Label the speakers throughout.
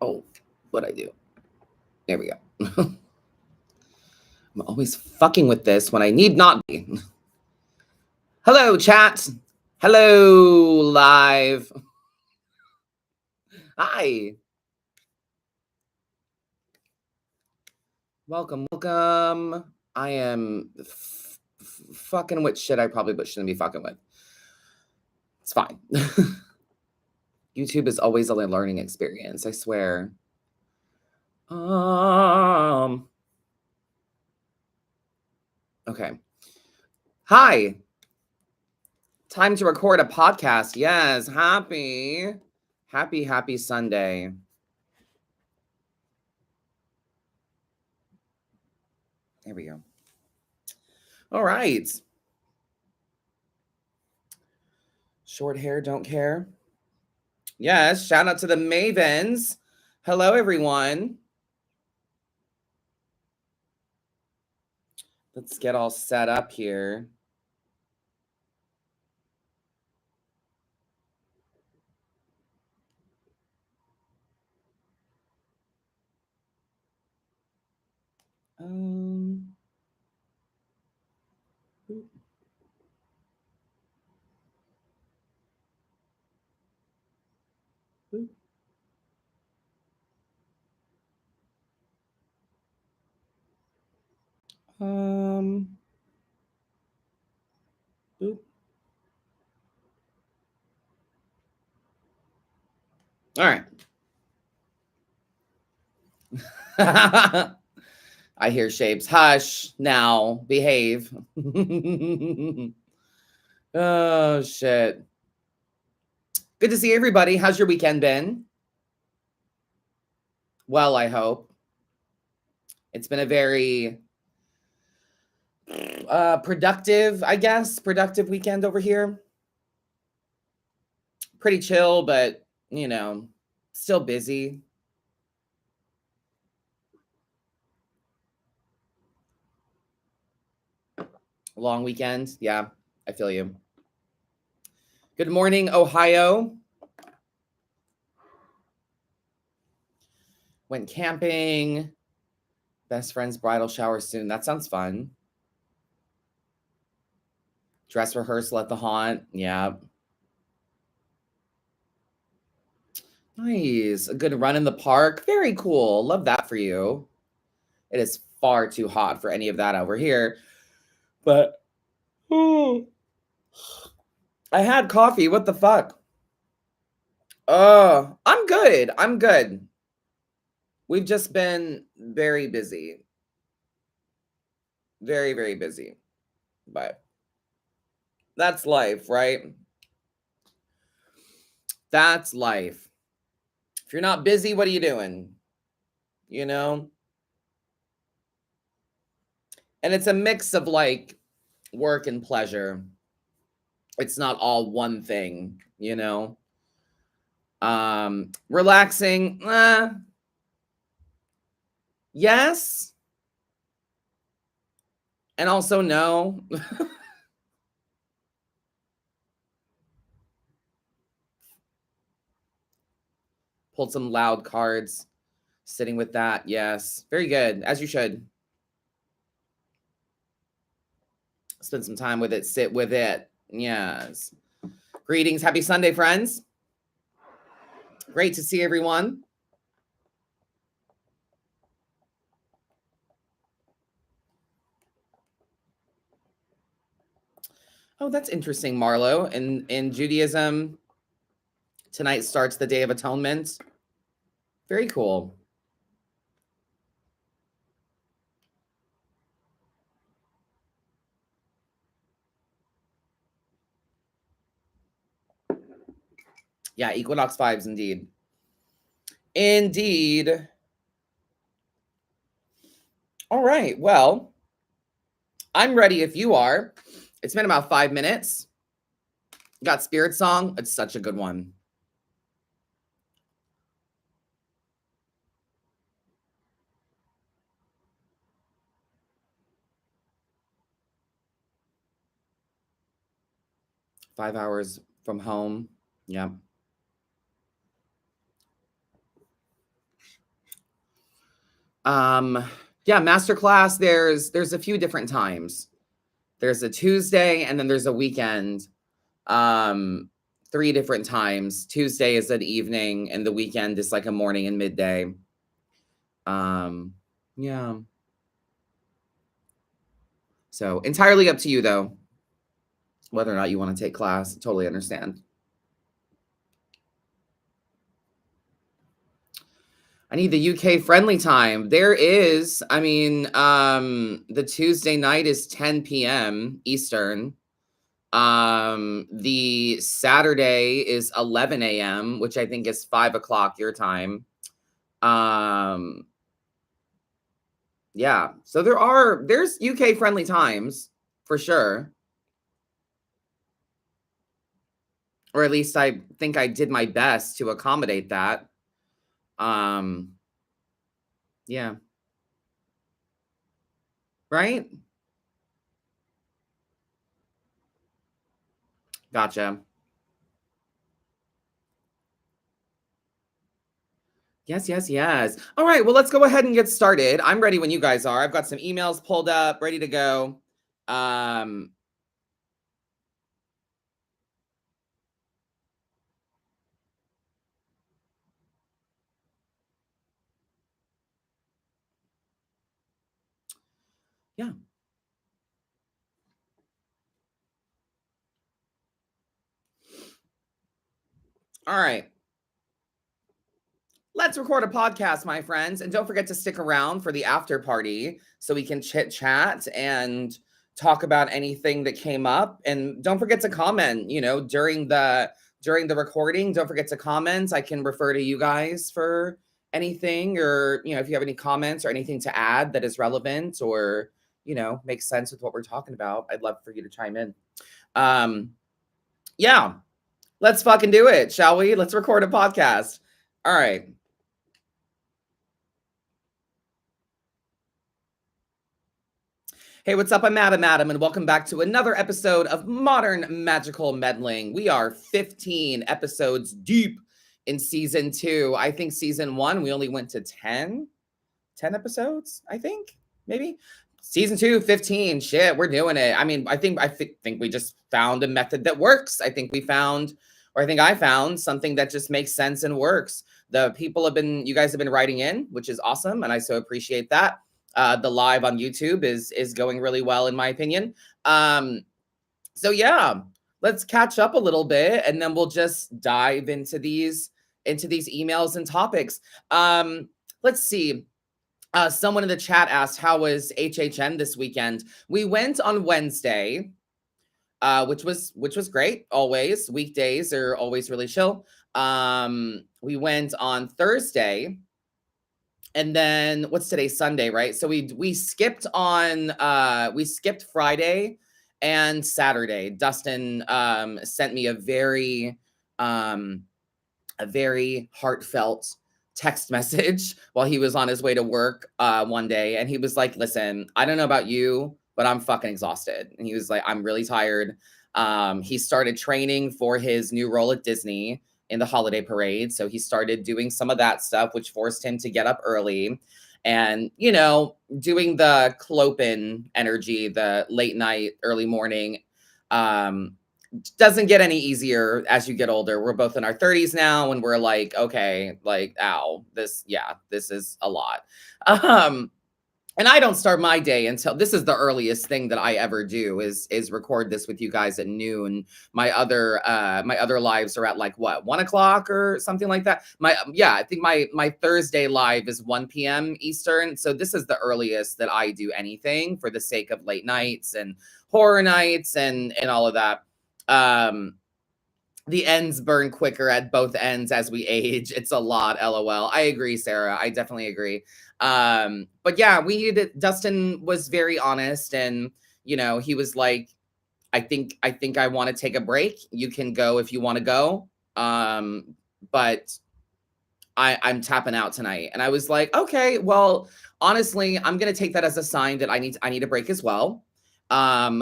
Speaker 1: Oh, what'd I do? There we go. I'm always fucking with this when I need not be. Hello, chat. Hello, live. Hi. Welcome. I am fucking with shit I probably shouldn't be fucking with. It's fine. YouTube is always a learning experience, I swear. Okay. Hi. Time to record a podcast. Yes. Happy Sunday. There we go. All right. Short hair, don't care. Yes. Shout out to the Mavens. Hello, everyone. Let's get all set up here. Boop. All right. I hear shapes. Hush now. Behave. Oh, shit. Good to see everybody. How's your weekend been? Well, I hope. It's been a very productive, I guess, productive weekend over here. Pretty chill, but, you know, still busy. Long weekend. Yeah, I feel you. Good morning, Ohio. Went camping. Best friend's bridal shower soon. That sounds fun. Dress rehearsal at the haunt. Yeah. Nice. A good run in the park. Very cool. Love that for you. It is far too hot for any of that over here. But I had coffee. What the fuck? I'm good. I'm good. We've just been very busy. Very, very busy. But that's life, right? That's life. If you're not busy, what are you doing? You know? And it's a mix of like work and pleasure. It's not all one thing, you know? Relaxing, yes. And also no. Pulled some loud cards. Sitting with that, yes. Very good, as you should. Spend some time with it, sit with it. Yes. Greetings, happy Sunday, friends. Great to see everyone. Oh, that's interesting, Marlo. In Judaism, tonight starts the Day of Atonement. Very cool. Yeah, Equinox vibes, indeed. Indeed. All right, well, I'm ready if you are. It's been about 5 minutes. Got Spirit Song. It's such a good one. Five hours from home. Yep. Um, yeah, masterclass, there's a few different times. There's a Tuesday and then there's a weekend. Um, 3 different times. Tuesday is an evening and the weekend is like a morning and midday. Yeah. So entirely up to you though, whether or not you want to take class. Totally understand. I need the UK friendly time. There is, I mean, the Tuesday night is 10 p.m. Eastern. The Saturday is 11 a.m., which I think is 5 o'clock your time. Um, yeah. So there's UK friendly times for sure. Or at least I think I did my best to accommodate that. Um, yeah. Right? Gotcha. Yes, yes, yes. All right, well, let's go ahead and get started. I'm ready when you guys are. I've got some emails pulled up, ready to go. Um, yeah. All right. Let's record a podcast, my friends. And don't forget to stick around for the after party so we can chit chat and talk about anything that came up. And don't forget to comment, during the recording. Don't forget to comment. I can refer to you guys for anything, or if you have any comments or anything to add that is relevant or makes sense with what we're talking about. I'd love for you to chime in. Um, yeah, let's fucking do it, shall we? Let's record a podcast. All right. Hey, what's up? I'm Adam, and welcome back to another episode of Modern Magical Meddling. We are 15 episodes deep in season 2. I think season 1, we only went to 10 episodes, I think, maybe. Season 2, 15. Shit, we're doing it. I mean, I think we just found a method that works. I think I found something that just makes sense and works. You guys have been writing in, which is awesome, and I so appreciate that. The live on YouTube is going really well, in my opinion. So yeah, let's catch up a little bit, and then we'll just dive into these emails and topics. Let's see. Someone in the chat asked, how was HHN this weekend? We went on Wednesday, which was great. Always weekdays are always really chill. We went on Thursday, and then what's today? Sunday, right? So we skipped Friday and Saturday. Dustin sent me um a very heartfelt text message while he was on his way to work one day. And he was like, listen, I don't know about you, but I'm fucking exhausted. And he was like, I'm really tired. He started training for his new role at Disney in the holiday parade. So he started doing some of that stuff, which forced him to get up early and, doing the clopen energy, the late night, early morning. Um, doesn't get any easier as you get older. We're both in our 30s now, and we're like, okay, like, ow, this is a lot. Um, and I don't start my day until this is the earliest thing that I ever do is record this with you guys at noon. My other lives are at like what, 1 o'clock or something like that. I think my Thursday live is 1 p.m. Eastern. So this is the earliest that I do anything for the sake of late nights and horror nights and all of that. Um, the ends burn quicker at both ends as we age. It's a lot, LOL. I agree, Sarah. I definitely agree. But yeah, Dustin was very honest, and he was like, I think I want to take a break. You can go if you want to go. But I'm tapping out tonight. And I was like, okay, well, honestly, I'm gonna take that as a sign that I need a break as well.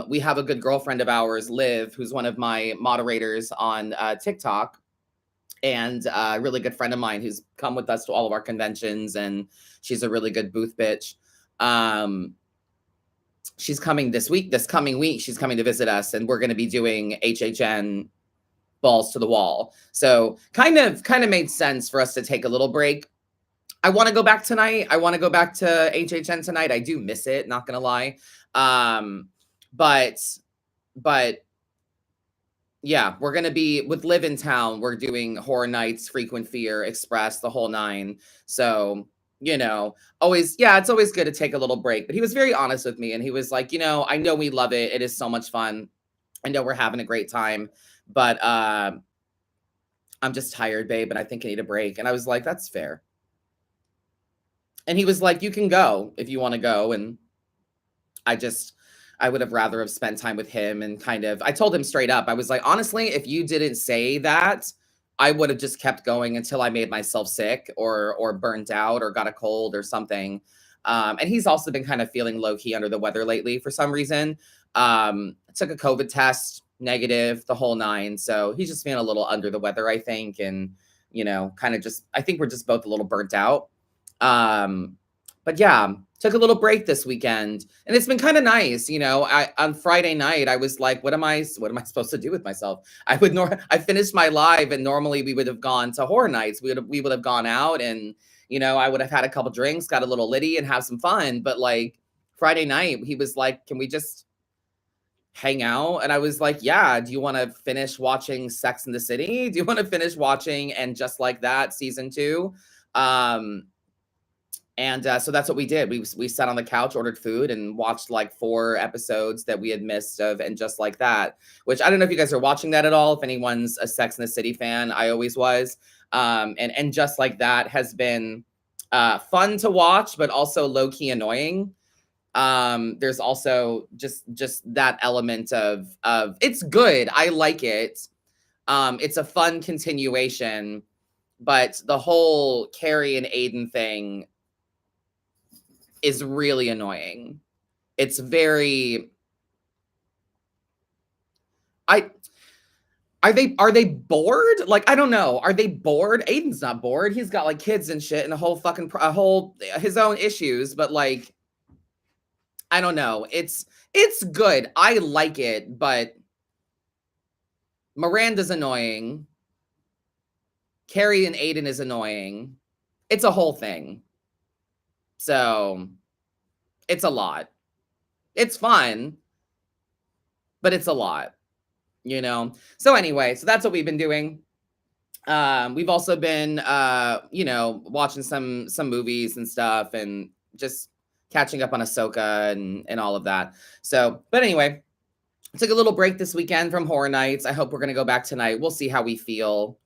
Speaker 1: We have a good girlfriend of ours, Liv, who's one of my moderators on TikTok. and a really good friend of mine who's come with us to all of our conventions, and she's a really good booth bitch. She's coming this coming week. She's coming to visit us, and we're going to be doing HHN balls to the wall. So kind of made sense for us to take a little break. I want to go back tonight. I want to go back to HHN tonight. I do miss it, not gonna lie. But yeah, we're gonna be with Live in Town. We're doing Horror Nights, Frequent Fear, Express, the whole nine. So, always, yeah, it's always good to take a little break. But he was very honest with me, and he was like, I know we love it. It is so much fun. I know we're having a great time, but I'm just tired, babe, and I think I need a break. And I was like, that's fair. And he was like, you can go if you want to go. And I would have rather have spent time with him, and I told him straight up, I was like, honestly, if you didn't say that, I would have just kept going until I made myself sick or burnt out or got a cold or something. And he's also been kind of feeling low key under the weather lately for some reason. Took a COVID test, negative, the whole nine. So he's just feeling a little under the weather, I think. And, I think we're just both a little burnt out. But yeah, took a little break this weekend, and it's been kind of nice. On Friday night, I was like, what am I supposed to do with myself? I finished my live, and normally we would have gone to Horror Nights. We would have gone out, and I would have had a couple drinks, got a little litty, and have some fun. But like Friday night, he was like, can we just hang out? And I was like, yeah. Do you want to finish watching Sex and the City? Do you want to finish watching And Just Like That season 2? And so that's what we did. We sat on the couch, ordered food, and watched like 4 episodes that we had missed of And Just Like That, which I don't know if you guys are watching that at all. If anyone's a Sex and the City fan, I always was. And Just Like That has been fun to watch, but also low-key annoying. There's also just that element of it's good. I like it. It's a fun continuation, but the whole Carrie and Aiden thing is really annoying. It's very are they bored? Like, I don't know. Are they bored? Aiden's not bored. He's got like kids and shit and a whole his own issues, but like I don't know. It's good. I like it, but Miranda's annoying. Carrie and Aiden is annoying. It's a whole thing. So it's a lot. It's fun, but it's a lot, So anyway, so that's what we've been doing. We've also been watching some movies and stuff, and just catching up on Ahsoka and all of that. So, but anyway, I took a little break this weekend from Horror Nights. I hope we're going to go back tonight. We'll see how we feel.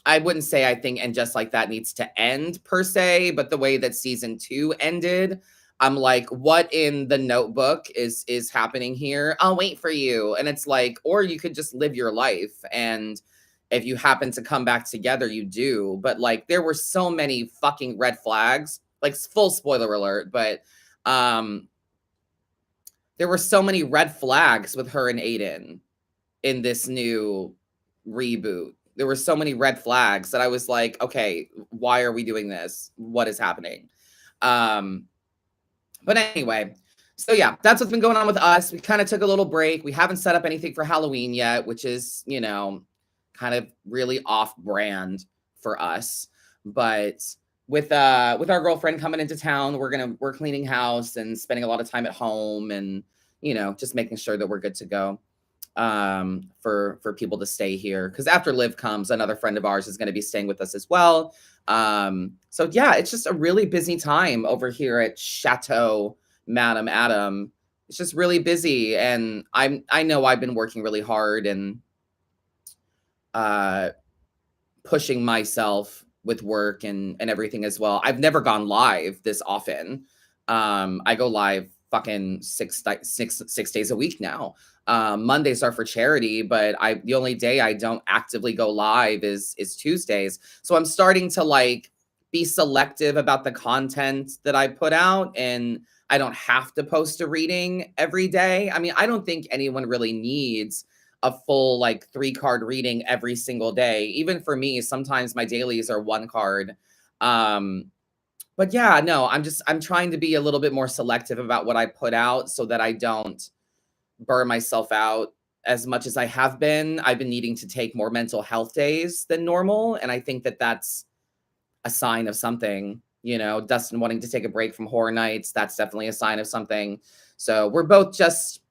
Speaker 1: I wouldn't say I think And Just Like That needs to end per se, but the way that season 2 ended, I'm like, what in the Notebook is happening here? I'll wait for you. And it's like, or you could just live your life, and if you happen to come back together, you do. But like, there were so many fucking red flags, like full spoiler alert, but there were so many red flags with her and Aiden in this new reboot. There were so many red flags that I was like, okay, why are we doing this? What is happening? But anyway, so yeah, that's what's been going on with us. We kind of took a little break. We haven't set up anything for Halloween yet, which is, kind of really off brand for us. But with our girlfriend coming into town, we're cleaning house and spending a lot of time at home, and, just making sure that we're good to go. For people to stay here, because after Liv comes, another friend of ours is going to be staying with us as well. So yeah, it's just a really busy time over here at Chateau Madame Adam. It's just really busy, and I know I've been working really hard and pushing myself with work and everything as well. I've never gone live this often. I go live fucking six days a week now. Mondays are for charity, but the only day I don't actively go live is Tuesdays. So I'm starting to like be selective about the content that I put out, and I don't have to post a reading every day. I mean, I don't think anyone really needs a full like 3-card reading every single day. Even for me, sometimes my dailies are 1 card. But yeah, no, I'm trying to be a little bit more selective about what I put out so that I don't burn myself out as much as I have been. I've been needing to take more mental health days than normal, and I think that that's a sign of something. Dustin wanting to take a break from horror nights, that's definitely a sign of something. So we're both just,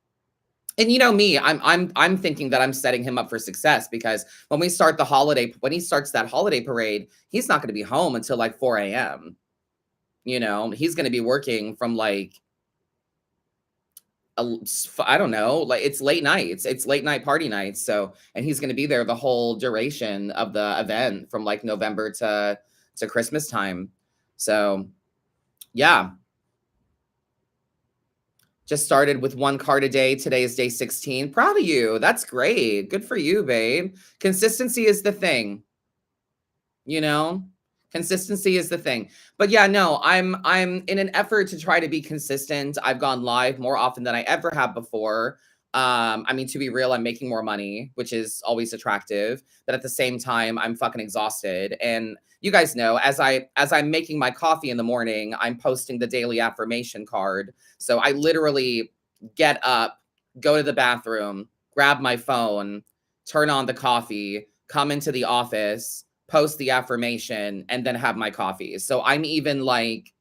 Speaker 1: and me, I'm thinking that I'm setting him up for success, because when he starts that holiday parade, he's not going to be home until like 4 a.m. He's going to be working from like I don't know, like it's late nights, it's late night party nights. So, and he's going to be there the whole duration of the event from like November to Christmas time. So, yeah, just started with 1 card a day. Today is day 16. Proud of you. That's great. Good for you, babe. Consistency is the thing. you know Consistency is the thing. But yeah, no, I'm in an effort to try to be consistent. I've gone live more often than I ever have before. I mean, to be real, I'm making more money, which is always attractive, but at the same time I'm fucking exhausted. And you guys know, as I'm making my coffee in the morning, I'm posting the daily affirmation card. So I literally get up, go to the bathroom, grab my phone, turn on the coffee, come into the office, post the affirmation, and then have my coffee. So I'm even like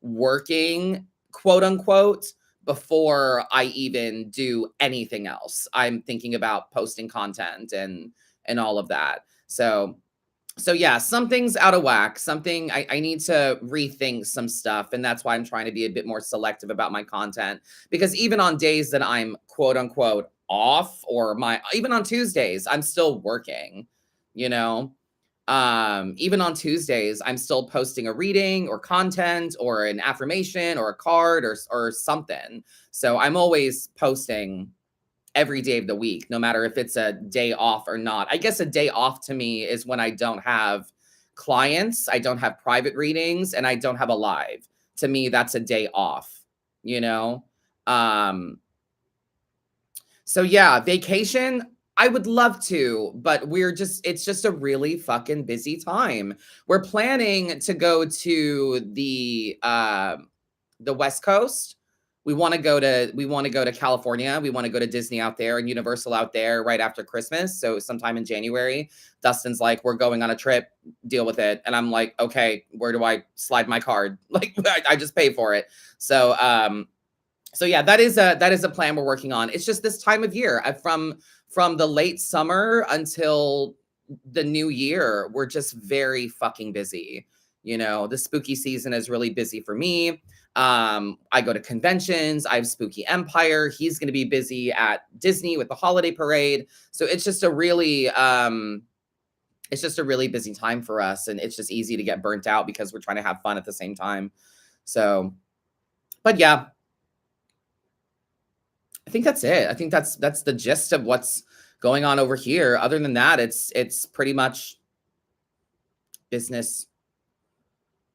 Speaker 1: working, quote unquote, before I even do anything else. I'm thinking about posting content and all of that. So yeah, something's out of whack. Something I need to rethink some stuff. And that's why I'm trying to be a bit more selective about my content. Because even on days that I'm quote unquote off, or even on Tuesdays, I'm still working, you know? Even on Tuesdays, I'm still posting a reading or content or an affirmation or a card or something. So I'm always posting every day of the week, no matter if it's a day off or not. I guess a day off to me is when I don't have clients, I don't have private readings, and I don't have a live. To me, that's a day off, you know? Um, so yeah, vacation, I would love to, but it's just a really fucking busy time. We're planning to go to the West Coast. We want to go to California. We want to go to Disney out there and Universal out there right after Christmas. So sometime in January. Dustin's like, we're going on a trip, deal with it. And I'm like, okay, where do I slide my card? Like I just pay for it. So yeah, that is a plan we're working on. It's just this time of year, from the late summer until the new year, we're just very fucking busy. The spooky season is really busy for me. I go to conventions. I have Spooky Empire. He's going to be busy at Disney with the holiday parade. So it's just a really busy time for us, and it's just easy to get burnt out because we're trying to have fun at the same time. So, but yeah, I think that's it. I think that's the gist of what's going on over here. Other than that, it's pretty much business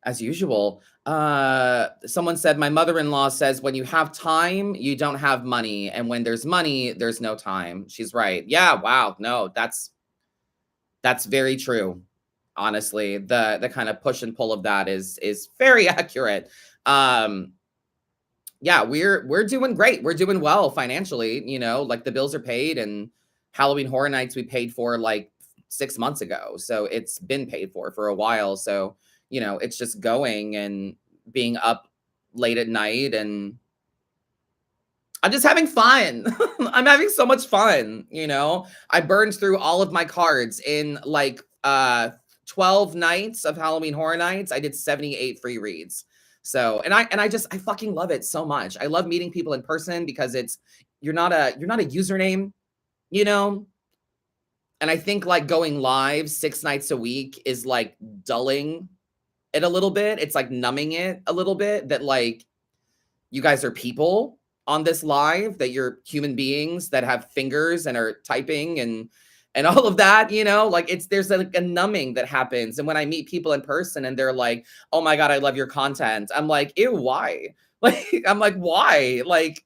Speaker 1: as usual. Someone said, my mother-in-law says, when you have time, you don't have money. And when there's money, there's no time. She's right. Yeah. Wow. No, that's very true. Honestly, the kind of push and pull of that is very accurate. Yeah, we're doing great. We're doing well financially, like the bills are paid, and Halloween Horror Nights we paid for like 6 months ago. So it's been paid for a while. So, it's just going and being up late at night, and I'm just having fun. I'm having so much fun, I burned through all of my cards in like 12 nights of Halloween Horror Nights. I did 78 free reads. So, and I fucking love it so much. I love meeting people in person because you're not a username, and I think like going live 6 nights a week is like dulling it a little bit. It's like numbing it a little bit, that like you guys are people on this live, that you're human beings that have fingers and are typing and all of that, like there's like a numbing that happens. And when I meet people in person and they're like, oh my God, I love your content, I'm like, ew, why? Like, I'm like, why? Like,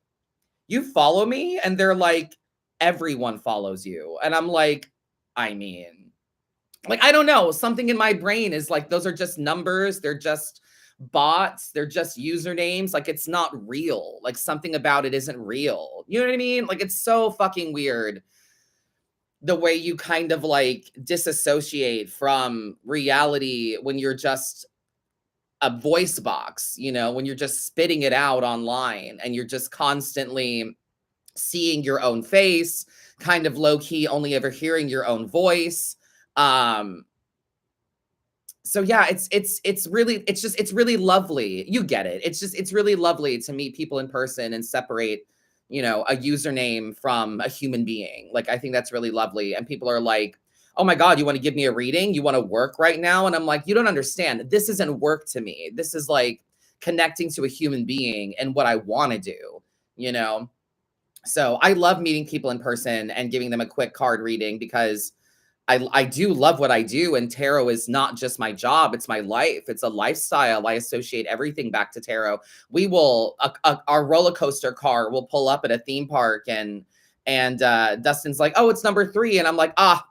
Speaker 1: you follow me? And they're like, everyone follows you. And I'm like, I mean, like, I don't know. Something in my brain is like, those are just numbers. They're just bots. They're just usernames. Like, it's not real. Like, something about it isn't real. You know what I mean? Like, it's so fucking weird the way you kind of like disassociate from reality when you're just a voice box, you know, when you're just spitting it out online and you're just constantly seeing your own face, kind of low key only ever hearing your own voice. Um so yeah, it's really lovely. You get it. It's really lovely to meet people in person and separate, you know, a username from a human being. Like, I think that's really lovely. And people are like, "Oh my God, you want to give me a reading? You want to work right now?" And I'm like, "You don't understand. This isn't work to me. This is like connecting to a human being and what I want to do, you know?" So I love meeting people in person and giving them a quick card reading because I do love what I do, and tarot is not just my job, it's my life. It's a lifestyle. I associate everything back to tarot. We will our roller coaster car will pull up at a theme park and Dustin's like, "Oh, it's number 3." And I'm like, "Ah,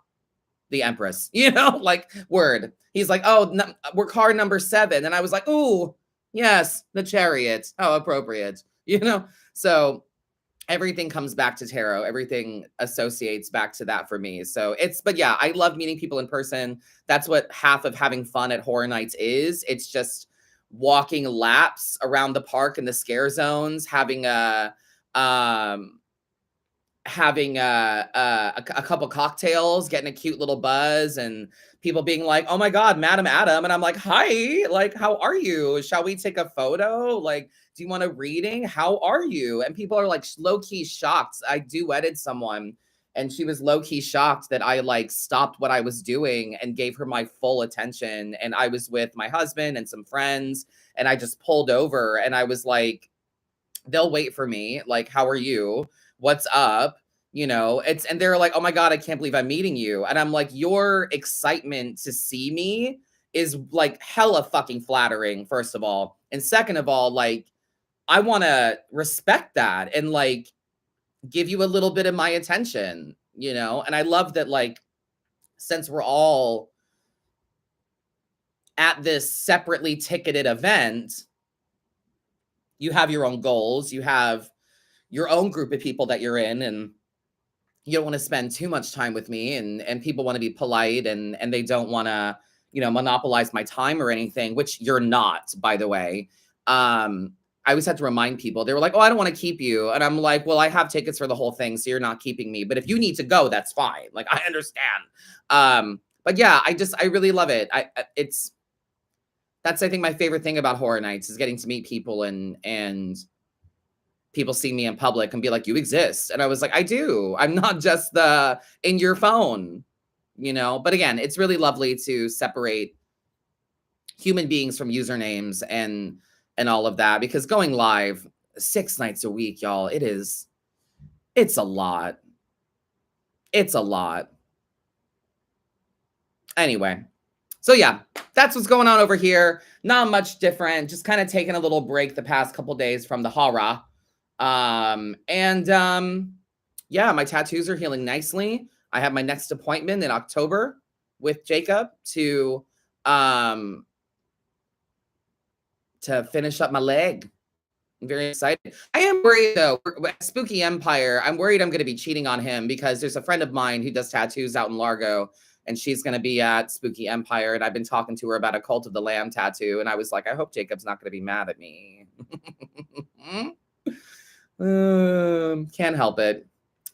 Speaker 1: the Empress." You know, like, word. He's like, "Oh, we're car number 7." And I was like, "Ooh, yes, the Chariot. How appropriate." You know? So everything comes back to tarot. Everything associates back to that for me. So but yeah, I love meeting people in person. That's what half of having fun at horror nights is. It's just walking laps around the park in the scare zones, um, having a couple cocktails, getting a cute little buzz, and people being like, "Oh my God, Madam Adam." And I'm like, "Hi, like, how are you? Shall we take a photo? Like, do you want a reading? How are you?" And people are like low key shocked. I duetted someone and she was low key shocked that I like stopped what I was doing and gave her my full attention. And I was with my husband and some friends, and I just pulled over and I was like, they'll wait for me. Like, "How are you? What's up?" You know, and they're like, "Oh my God, I can't believe I'm meeting you." And I'm like, your excitement to see me is like hella fucking flattering, first of all. And second of all, like, I want to respect that and like give you a little bit of my attention, you know? And I love that, like, since we're all at this separately ticketed event, you have your own goals, you have your own group of people that you're in, and you don't want to spend too much time with me, and people want to be polite and they don't want to, you know, monopolize my time or anything, which you're not, by the way. I always had to remind people. They were like, "Oh, I don't want to keep you." And I'm like, "Well, I have tickets for the whole thing, so you're not keeping me. But if you need to go, that's fine. Like, I understand." But yeah, I really love it. That's, I think, my favorite thing about horror nights is getting to meet people and people see me in public and be like, "You exist." And I was like, "I do. I'm not just the in your phone," you know? But again, it's really lovely to separate human beings from usernames and all of that, because going live 6 nights a week, y'all, it's a lot. It's a lot. Anyway, so yeah, that's what's going on over here. Not much different. Just kind of taking a little break the past couple days from the horror. Yeah, my tattoos are healing nicely. I have my next appointment in October with Jacob um to finish up my leg. I'm very excited. I am worried though. Spooky Empire. I'm worried I'm going to be cheating on him because there's a friend of mine who does tattoos out in Largo, and she's going to be at Spooky Empire. And I've been talking to her about a Cult of the Lamb tattoo, and I was like, I hope Jacob's not going to be mad at me. Can't help it.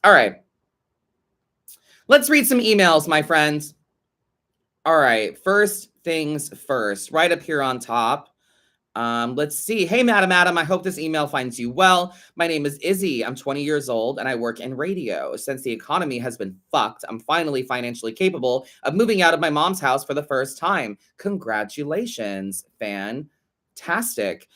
Speaker 1: All right. Let's read some emails, my friends. All right. First things first, right up here on top. Let's see. Hey, Madam Adam, I hope this email finds you well. My name is Izzy. I'm 20 years old and I work in radio. Since the economy has been fucked, I'm finally financially capable of moving out of my mom's house for the first time. Congratulations. Fantastic.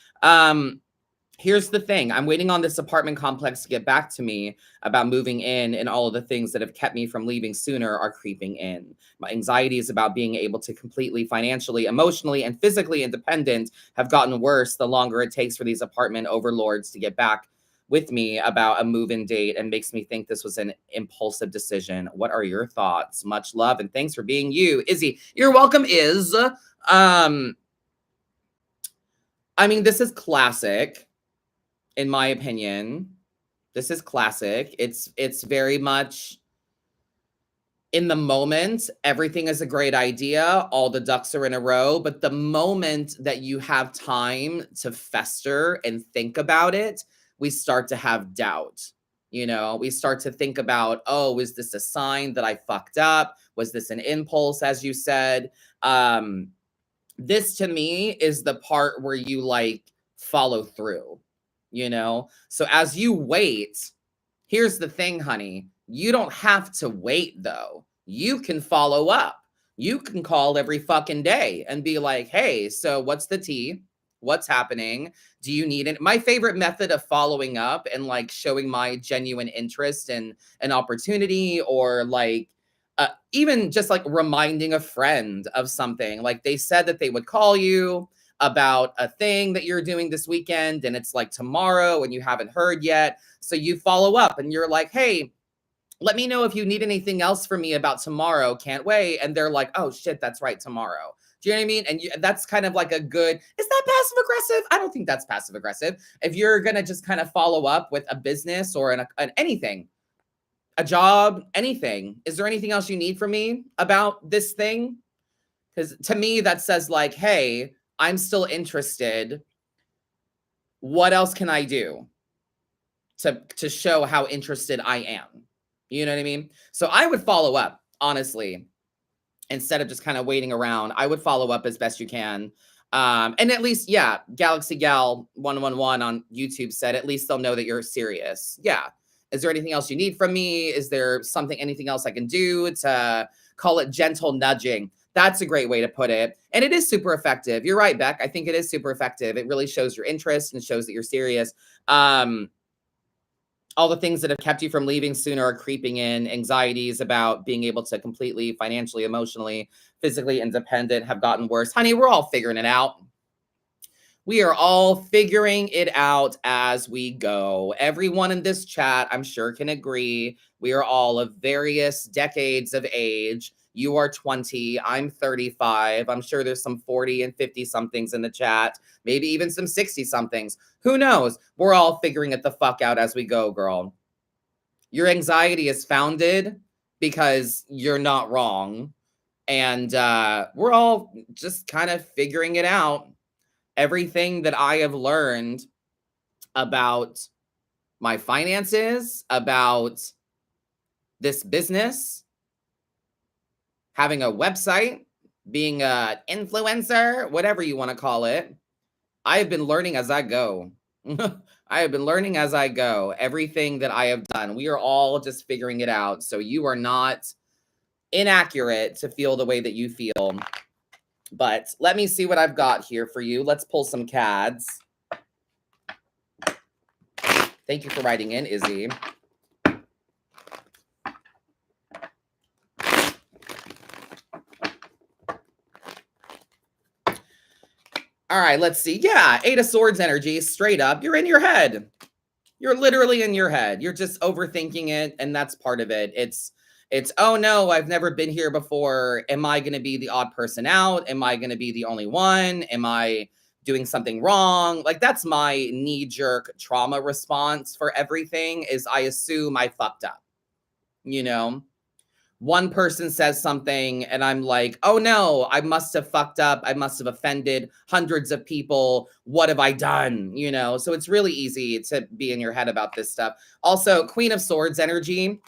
Speaker 1: Here's the thing. I'm waiting on this apartment complex to get back to me about moving in, and all of the things that have kept me from leaving sooner are creeping in. My anxieties about being able to completely financially, emotionally, and physically independent have gotten worse the longer it takes for these apartment overlords to get back with me about a move-in date and makes me think this was an impulsive decision. What are your thoughts? Much love and thanks for being you, Izzy. You're welcome, Iz. I mean, this is classic, in my opinion. This is classic. It's very much in the moment, everything is a great idea. All the ducks are in a row. But the moment that you have time to fester and think about it, we start to have doubt. You know, we start to think about, oh, is this a sign that I fucked up? Was this an impulse, as you said? This to me is the part where you like follow through, you know? So as you wait, here's the thing, honey. You don't have to wait though. You can follow up. You can call every fucking day and be like, hey, so what's the tea? What's happening? Do you need it? My favorite method of following up and like showing my genuine interest in an opportunity or like even just like reminding a friend of something. Like they said that they would call you about a thing that you're doing this weekend and it's like tomorrow and you haven't heard yet. So you follow up and you're like, hey, let me know if you need anything else from me about tomorrow. Can't wait. And they're like, oh shit, that's right, tomorrow. Do you know what I mean? And that's kind of like a good, is that passive aggressive? I don't think that's passive aggressive. If you're going to just kind of follow up with a business or an anything, a job, anything. Is there anything else you need from me about this thing? Because to me, that says like, hey, I'm still interested. What else can I do to show how interested I am? You know what I mean? So I would follow up, honestly, instead of just kind of waiting around. I would follow up as best you can. And at least, yeah, Galaxy Gal 111 on YouTube said, at least they'll know that you're serious. Yeah. Is there anything else you need from me? Is there anything else I can do to call it gentle nudging? That's a great way to put it. And it is super effective. You're right, Beck. I think it is super effective. It really shows your interest and shows that you're serious. All the things that have kept you from leaving sooner are creeping in. Anxieties about being able to completely financially, emotionally, physically independent have gotten worse. Honey, we're all figuring it out. We are all figuring it out as we go. Everyone in this chat, I'm sure, can agree. We are all of various decades of age. You are 20. I'm 35. I'm sure there's some 40 and 50 somethings in the chat. Maybe even some 60 somethings. Who knows? We're all figuring it the fuck out as we go, girl. Your anxiety is founded because you're not wrong. And we're all just kind of figuring it out. Everything that I have learned about my finances, about this business, having a website, being an influencer, whatever you want to call it, I have been learning as I go. I have been learning as I go. Everything that I have done, we are all just figuring it out. So you are not inaccurate to feel the way that you feel. But let me see what I've got here for you. Let's pull some CADs. Thank you for writing in, Izzy. All right, let's see. Yeah, 8 of Swords energy, straight up. You're in your head. You're literally in your head. You're just overthinking it, and that's part of it. It's, oh no, I've never been here before. Am I going to be the odd person out? Am I going to be the only one? Am I doing something wrong? Like, that's my knee-jerk trauma response for everything, is I assume I fucked up. You know? One person says something and I'm like, oh no, I must have fucked up. I must have offended hundreds of people. What have I done? You know, so it's really easy to be in your head about this stuff. Also, Queen of Swords energy.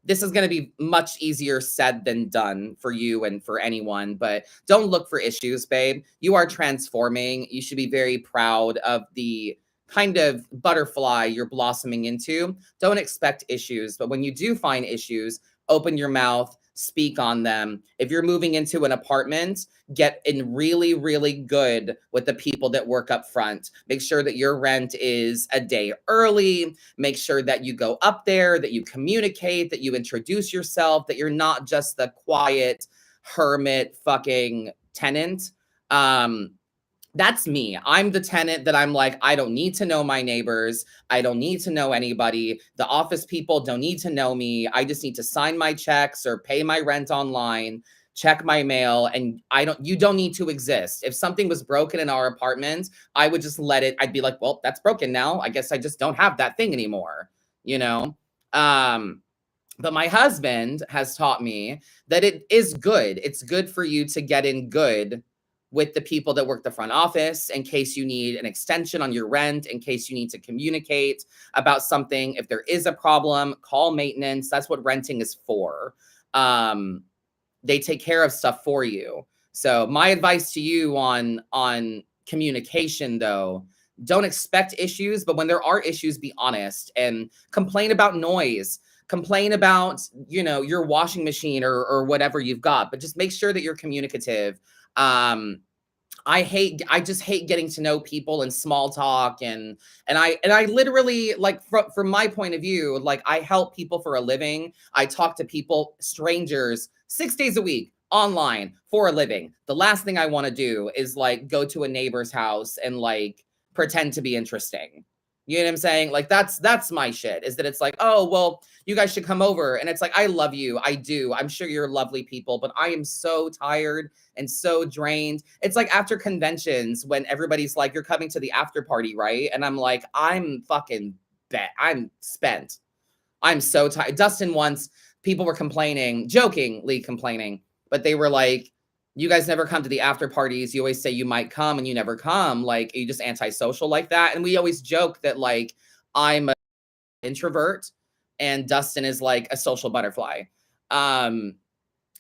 Speaker 1: This is going to be much easier said than done for you and for anyone, but don't look for issues, babe. You are transforming. You should be very proud of the kind of butterfly you're blossoming into. Don't expect issues, but when you do find issues, open your mouth, speak on them. If you're moving into an apartment, get in really, really good with the people that work up front. Make sure that your rent is a day early. Make sure that you go up there, that you communicate, that you introduce yourself, that you're not just the quiet hermit fucking tenant. That's me. I'm the tenant that I'm like, I don't need to know my neighbors. I don't need to know anybody. The office people don't need to know me. I just need to sign my checks or pay my rent online, check my mail, and you don't need to exist. If something was broken in our apartment, I would just let it, I'd be like, well, that's broken now. I guess I just don't have that thing anymore, you know? Um, but my husband has taught me that it is good. It's good for you to get in good with the people that work the front office in case you need an extension on your rent, in case you need to communicate about something. If there is a problem, call maintenance. That's what renting is for. They take care of stuff for you. So my advice to you on communication, though, don't expect issues, but when there are issues, be honest and complain about noise. Complain about, your washing machine or whatever you've got, but just make sure that you're communicative. I just hate getting to know people and small talk and I literally, like, from my point of view, like, I help people for a living. I talk to people, strangers, 6 days a week online for a living. The last thing I want to do is like go to a neighbor's house and like pretend to be interesting. You know what I'm saying? Like that's my shit, is that it's like, oh, well, you guys should come over. And it's like, I love you. I do. I'm sure you're lovely people, but I am so tired and so drained. It's like after conventions when everybody's like, you're coming to the after party, right? And I'm like, I'm fucking I'm spent. I'm so tired. Dustin once, people were complaining, jokingly complaining, but they were like, you guys never come to the after parties. You always say you might come and you never come. Like, are you just antisocial like that? And we always joke that like I'm an introvert and Dustin is like a social butterfly. Um,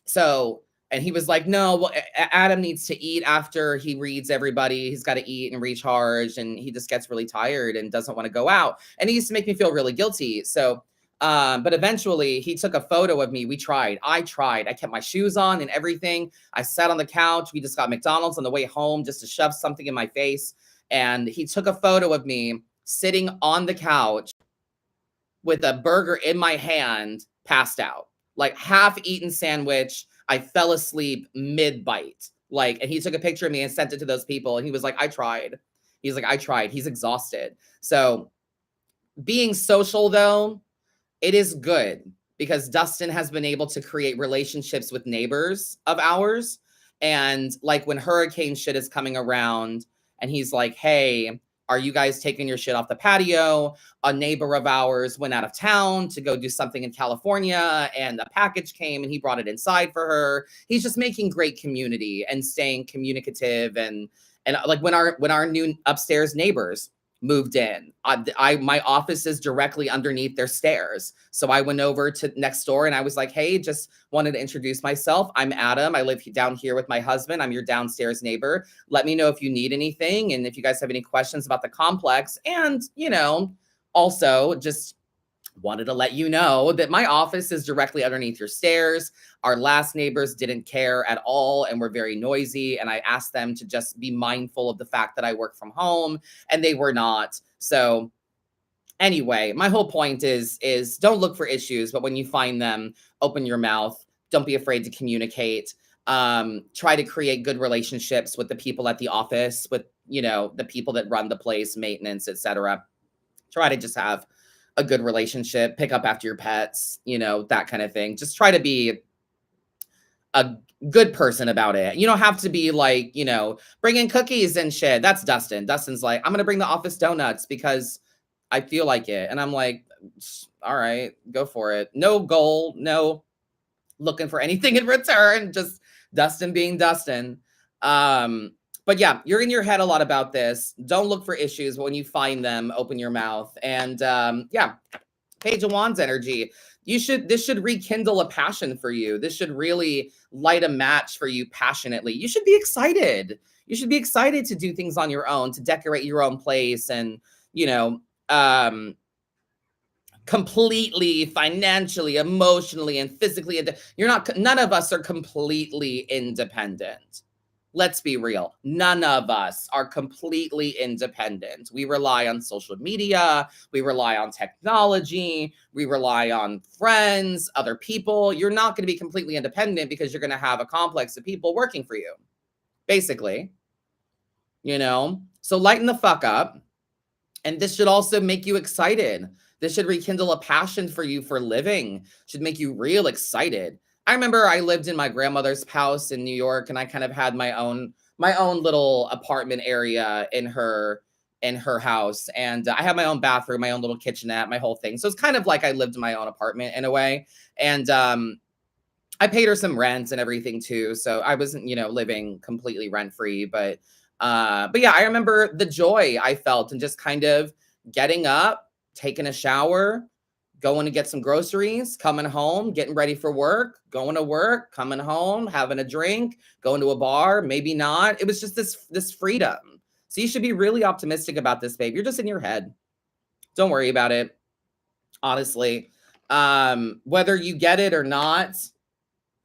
Speaker 1: so, and he was like, no, well, Adam needs to eat after he reads everybody. He's got to eat and recharge. And he just gets really tired and doesn't want to go out. And he used to make me feel really guilty. So, but eventually he took a photo of me. I tried. I kept my shoes on and everything. I sat on the couch. We just got McDonald's on the way home just to shove something in my face. And he took a photo of me sitting on the couch with a burger in my hand, passed out, like half-eaten sandwich. I fell asleep mid-bite. Like, and he took a picture of me and sent it to those people. And he was like, I tried. He's like, I tried. He's exhausted. So being social, though, it is good because Dustin has been able to create relationships with neighbors of ours. And like when hurricane shit is coming around and he's like, hey, are you guys taking your shit off the patio? A neighbor of ours went out of town to go do something in California and a package came and he brought it inside for her. He's just making great community and staying communicative and like when our new upstairs neighbors moved in, my office is directly underneath their stairs. So I went over to next door and I was like, hey, just wanted to introduce myself. I'm Adam. I live down here with my husband. I'm your downstairs neighbor. Let me know if you need anything and if you guys have any questions about the complex. And, also just wanted to let you know that my office is directly underneath your stairs. Our last neighbors didn't care at all and were very noisy. And I asked them to just be mindful of the fact that I work from home, and they were not. So anyway, my whole point is don't look for issues, but when you find them, open your mouth. Don't be afraid to communicate. Try to create good relationships with the people at the office, with, the people that run the place, maintenance, etc. Try to just have a good relationship, pick up after your pets, that kind of thing. Just try to be a good person about it. You don't have to be like, bringing cookies and shit. That's Dustin. Dustin's like, I'm going to bring the office donuts because I feel like it. And I'm like, all right, go for it. No goal, no looking for anything in return. Just Dustin being Dustin. But yeah, you're in your head a lot about this. Don't look for issues, but when you find them, open your mouth. And yeah, Page of Wands energy. This should rekindle a passion for you. This should really light a match for you passionately. You should be excited. You should be excited to do things on your own, to decorate your own place and, completely financially, emotionally, and physically. None of us are completely independent. Let's be real. None of us are completely independent. We rely on social media. We rely on technology. We rely on friends, other people. You're not going to be completely independent because you're going to have a complex of people working for you, basically. you know? So lighten the fuck up. And this should also make you excited. This should rekindle a passion for you for living, should make you real excited. I remember I lived in my grandmother's house in New York, and I kind of had my own little apartment area in her house, and I had my own bathroom, my own little kitchenette, my whole thing. So it's kind of like I lived in my own apartment in a way. And I paid her some rent and everything too. So I wasn't, living completely rent free, but yeah, I remember the joy I felt and just kind of getting up, taking a shower, going to get some groceries, coming home, getting ready for work, going to work, coming home, having a drink, going to a bar, maybe not. It was just this freedom. So you should be really optimistic about this, babe. You're just in your head. Don't worry about it, honestly. Whether you get it or not,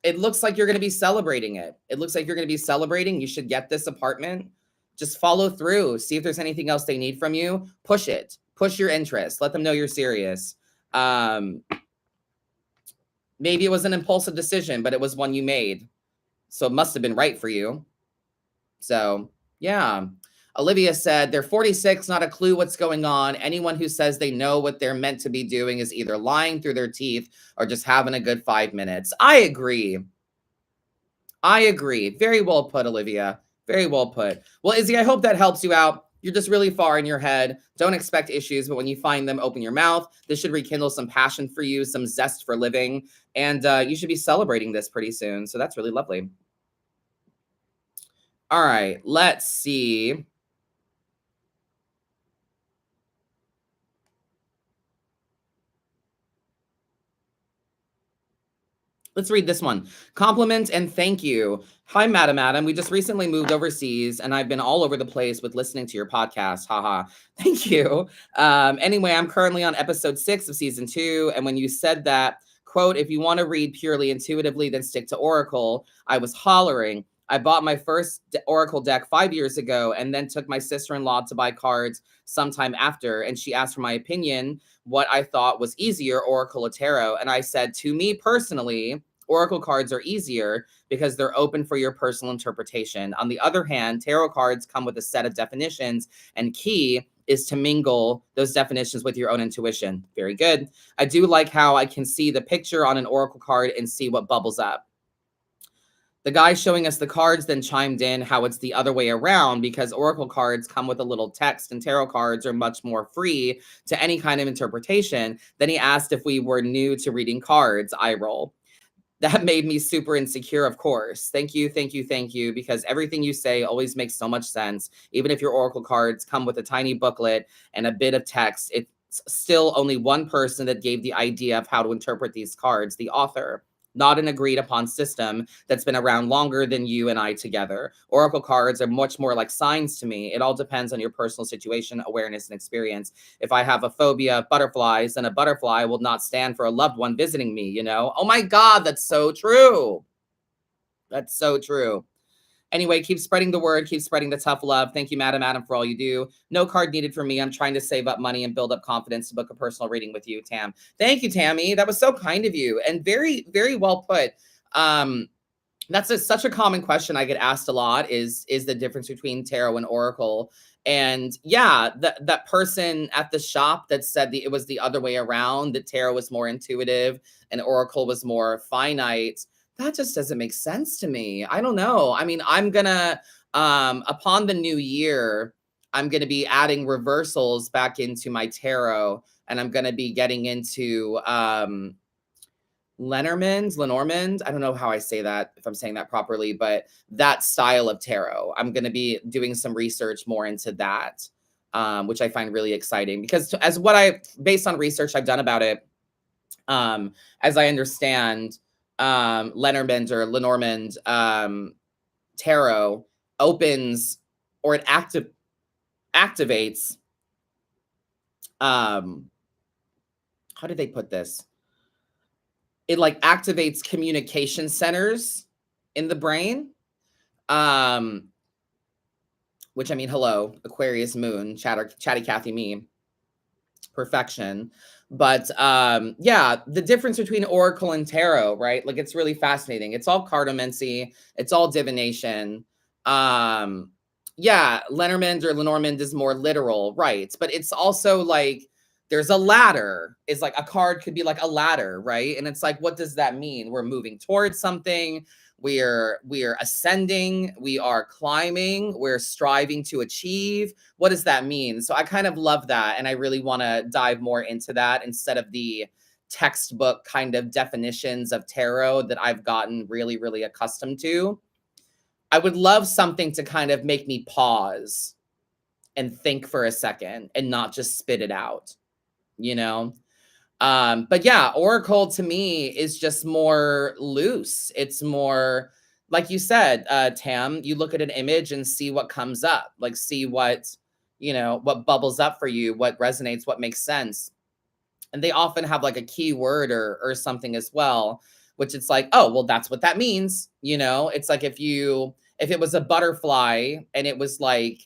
Speaker 1: it looks like you're going to be celebrating it. It looks like you're going to be celebrating. You should get this apartment. Just follow through. See if there's anything else they need from you. Push it. Push your interest. Let them know you're serious. Maybe it was an impulsive decision, but it was one you made. So it must have been right for you. So, yeah. Olivia said, they're 46, not a clue what's going on. Anyone who says they know what they're meant to be doing is either lying through their teeth or just having a good 5 minutes. I agree. Very well put, Olivia. Very well put. Well, Izzy, I hope that helps you out. You're just really far in your head. Don't expect issues, but when you find them, open your mouth. This should rekindle some passion for you, some zest for living, and you should be celebrating this pretty soon. So that's really lovely. All right, let's see. Let's read this one. Compliment and thank you. Hi, Madam Adam. We just recently moved overseas, and I've been all over the place with listening to your podcast. Haha. Thank you. Anyway, I'm currently on episode 6 of season 2. And when you said that, quote, if you want to read purely intuitively, then stick to Oracle, I was hollering. I bought my first Oracle deck 5 years ago and then took my sister-in-law to buy cards sometime after. And she asked for my opinion, what I thought was easier, Oracle or Tarot. And I said, to me personally, Oracle cards are easier because they're open for your personal interpretation. On the other hand, tarot cards come with a set of definitions, and key is to mingle those definitions with your own intuition. Very good. I do like how I can see the picture on an Oracle card and see what bubbles up. The guy showing us the cards then chimed in how it's the other way around because Oracle cards come with a little text and tarot cards are much more free to any kind of interpretation. Then he asked if we were new to reading cards. I roll. That made me super insecure, of course. Thank you, thank you, thank you, because everything you say always makes so much sense. Even if your Oracle cards come with a tiny booklet and a bit of text, it's still only one person that gave the idea of how to interpret these cards, the author. Not an agreed upon system that's been around longer than you and I together. Oracle cards are much more like signs to me. It all depends on your personal situation, awareness, and experience. If I have a phobia of butterflies, then a butterfly will not stand for a loved one visiting me, you know? Oh my God, that's so true. That's so true. Anyway, keep spreading the word, keep spreading the tough love. Thank you, Madam Adam, for all you do. No card needed for me. I'm trying to save up money and build up confidence to book a personal reading with you, Tam. Thank you, Tammy. That was so kind of you and very, very well put. That's such a common question I get asked a lot is the difference between tarot and oracle. And yeah, that person at the shop that said it was the other way around, that tarot was more intuitive and oracle was more finite. That just doesn't make sense to me. I don't know. I mean, I'm gonna upon the new year, I'm gonna be adding reversals back into my tarot, and I'm gonna be getting into Lenormand. I don't know how I say that, if I'm saying that properly, but that style of tarot. I'm going to be doing some research more into that, which I find really exciting because based on research I've done about it, as I understand, Lenormand tarot opens or it activates. How did they put this? It like activates communication centers in the brain. Which I mean, hello, Aquarius moon, chatty Cathy me, perfection. But yeah, the difference between oracle and tarot, right? Like it's really fascinating. It's all cartomancy, it's all divination. Yeah, Lenormand or Lenormand is more literal, right? But it's also like there's a ladder. It's like a card could be like a ladder, right? And it's like, what does that mean? We're moving towards something. We're ascending. We are climbing. We're striving to achieve. What does that mean? So I kind of love that, and I really want to dive more into that instead of the textbook kind of definitions of tarot that I've gotten really, really accustomed to. I would love something to kind of make me pause and think for a second and not just spit it out, you know? But yeah, Oracle to me is just more loose. It's more, like you said, Tam, you look at an image and see what comes up, like see what, what bubbles up for you, what resonates, what makes sense. And they often have like a keyword or something as well, which it's like, oh, well, that's what that means. It's like if it was a butterfly and it was like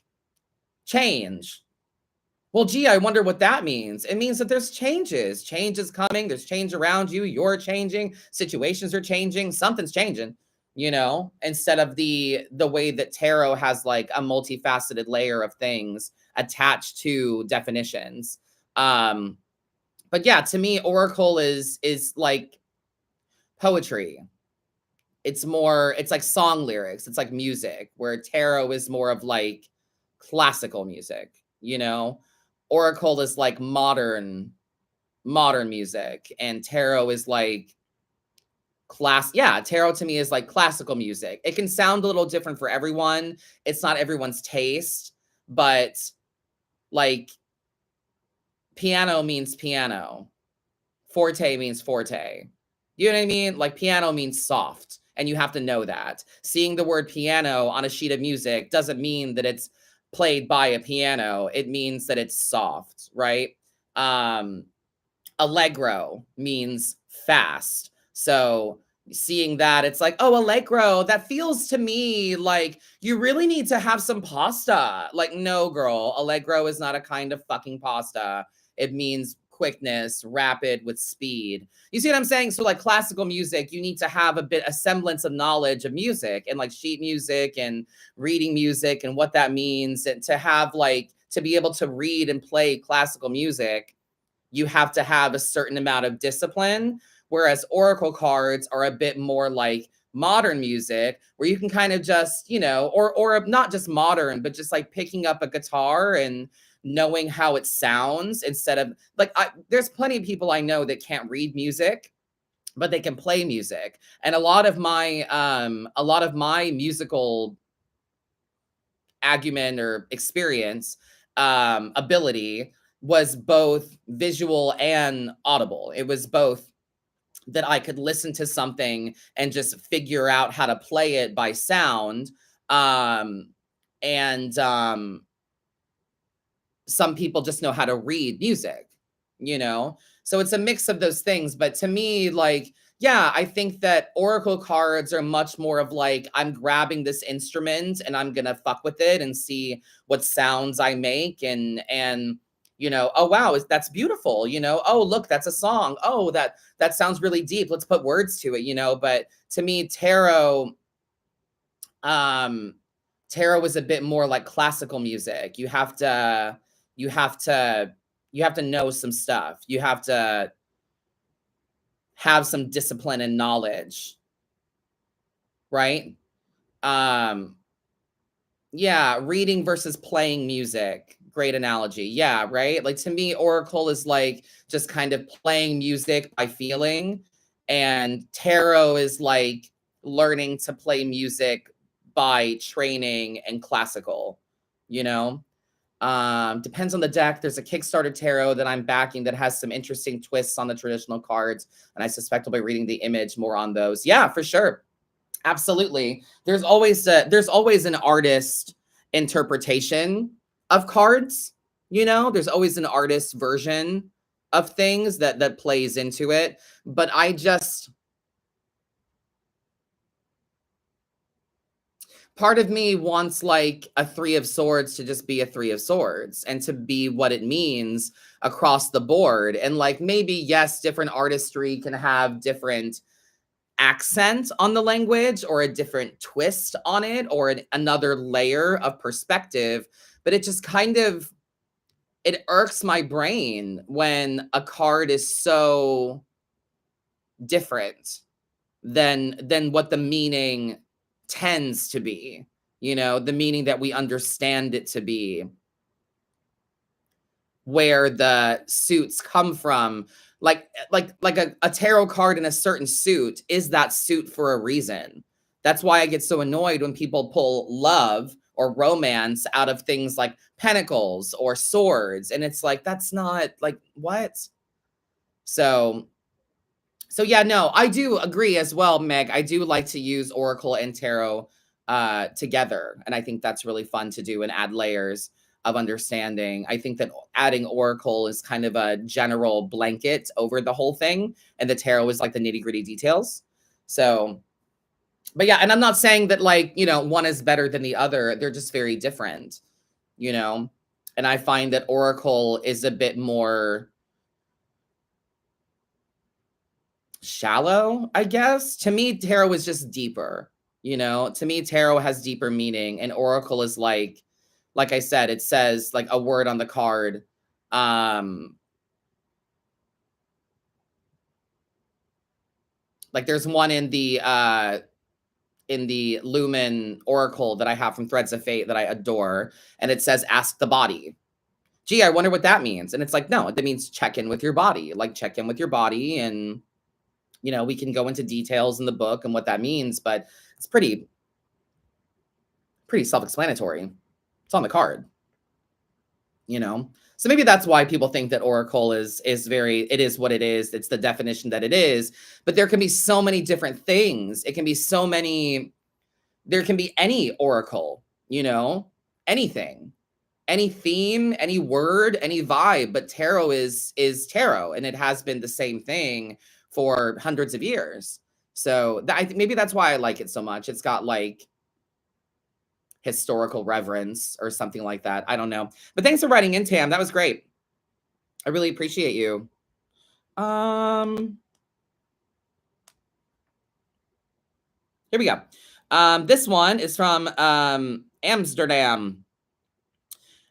Speaker 1: change. Well, gee, I wonder what that means. It means that there's changes. Change is coming. There's change around you. You're changing. Situations are changing. Something's changing, instead of the way that tarot has like a multifaceted layer of things attached to definitions. But yeah, to me, Oracle is like poetry. It's like song lyrics. It's like music, where tarot is more of like classical music, Oracle is like modern music, and tarot is like tarot to me is like classical music. It can sound a little different for everyone. It's not everyone's taste, but like piano means piano. Forte means forte. You know what I mean? Like piano means soft, and you have to know that. Seeing the word piano on a sheet of music doesn't mean that it's played by a piano. It means that it's soft, right? Allegro means fast. So seeing that, it's like, oh, Allegro, that feels to me like you really need to have some pasta. Like, no, girl, Allegro is not a kind of fucking pasta. It means quickness, rapid with speed. You see what I'm saying? So like classical music, you need to have a semblance of knowledge of music, and like sheet music and reading music and what that means. And to have like, to be able to read and play classical music, you have to have a certain amount of discipline. Whereas Oracle cards are a bit more like modern music, where you can kind of just, or not just modern, but just like picking up a guitar and knowing how it sounds, instead of like, there's plenty of people I know that can't read music, but they can play music. And a lot of my musical acumen or experience, ability, was both visual and audible. It was both that I could listen to something and just figure out how to play it by sound. And some people just know how to read music, So it's a mix of those things. But to me, like, yeah, I think that Oracle cards are much more of like, I'm grabbing this instrument and I'm gonna fuck with it and see what sounds I make, and oh wow, that's beautiful, oh look, that's a song, oh that sounds really deep, let's put words to it, But to me, tarot is a bit more like classical music. You have to know some stuff. You have to have some discipline and knowledge, right? Yeah, reading versus playing music. Great analogy. Yeah, right? Like to me, Oracle is like just kind of playing music by feeling, and tarot is like learning to play music by training and classical, you know? Depends on the deck. There's a Kickstarter tarot that I'm backing that has some interesting twists on the traditional cards, and I suspect I'll be reading the image more on those. Yeah, for sure. Absolutely. There's always an artist interpretation of cards, There's always an artist version of things that plays into it, but part of me wants like a 3 of swords to just be a 3 of swords and to be what it means across the board. And like, maybe, yes, different artistry can have different accent on the language or a different twist on it or another layer of perspective, but it just kind of it irks my brain when a card is so different than what the meaning tends to be, you know, the meaning that we understand it to be, where the suits come from. Like a tarot card in a certain suit is that suit for a reason. That's why I get so annoyed when people pull love or romance out of things like pentacles or swords, and it's like, that's not like what. So yeah, no, I do agree as well, Meg. I do like to use oracle and tarot together, and I think that's really fun to do and add layers of understanding. I think that adding oracle is kind of a general blanket over the whole thing, and the tarot is like the nitty-gritty details. So, but yeah, and I'm not saying that, like, you know, one is better than the other. They're just very different, you know. And I find that oracle is a bit more shallow, I guess. To me, tarot is just deeper, you know. To me, tarot has deeper meaning, and oracle is like I said, it says like a word on the card. Like there's one in the Lumen Oracle that I have from Threads of Fate that I adore, and it says ask the body. Gee, I wonder what that means. And it's like, no, that means check in with your body. Like check in with your body, and you know, we can go into details in the book and what that means, but it's pretty self-explanatory. It's on the card, you know. So maybe that's why people think that oracle is very, it is what it is. It's the definition that it is, but there can be so many different things. It can be so many, there can be any oracle, you know, anything, any theme, any word, any vibe, but tarot is tarot, and it has been the same thing for hundreds of years. So I think maybe that's why I like it so much. It's got like historical reverence or something like that. I don't know. But thanks for writing in, Tam. That was great. I really appreciate you. Here we go. This one is from Amsterdam.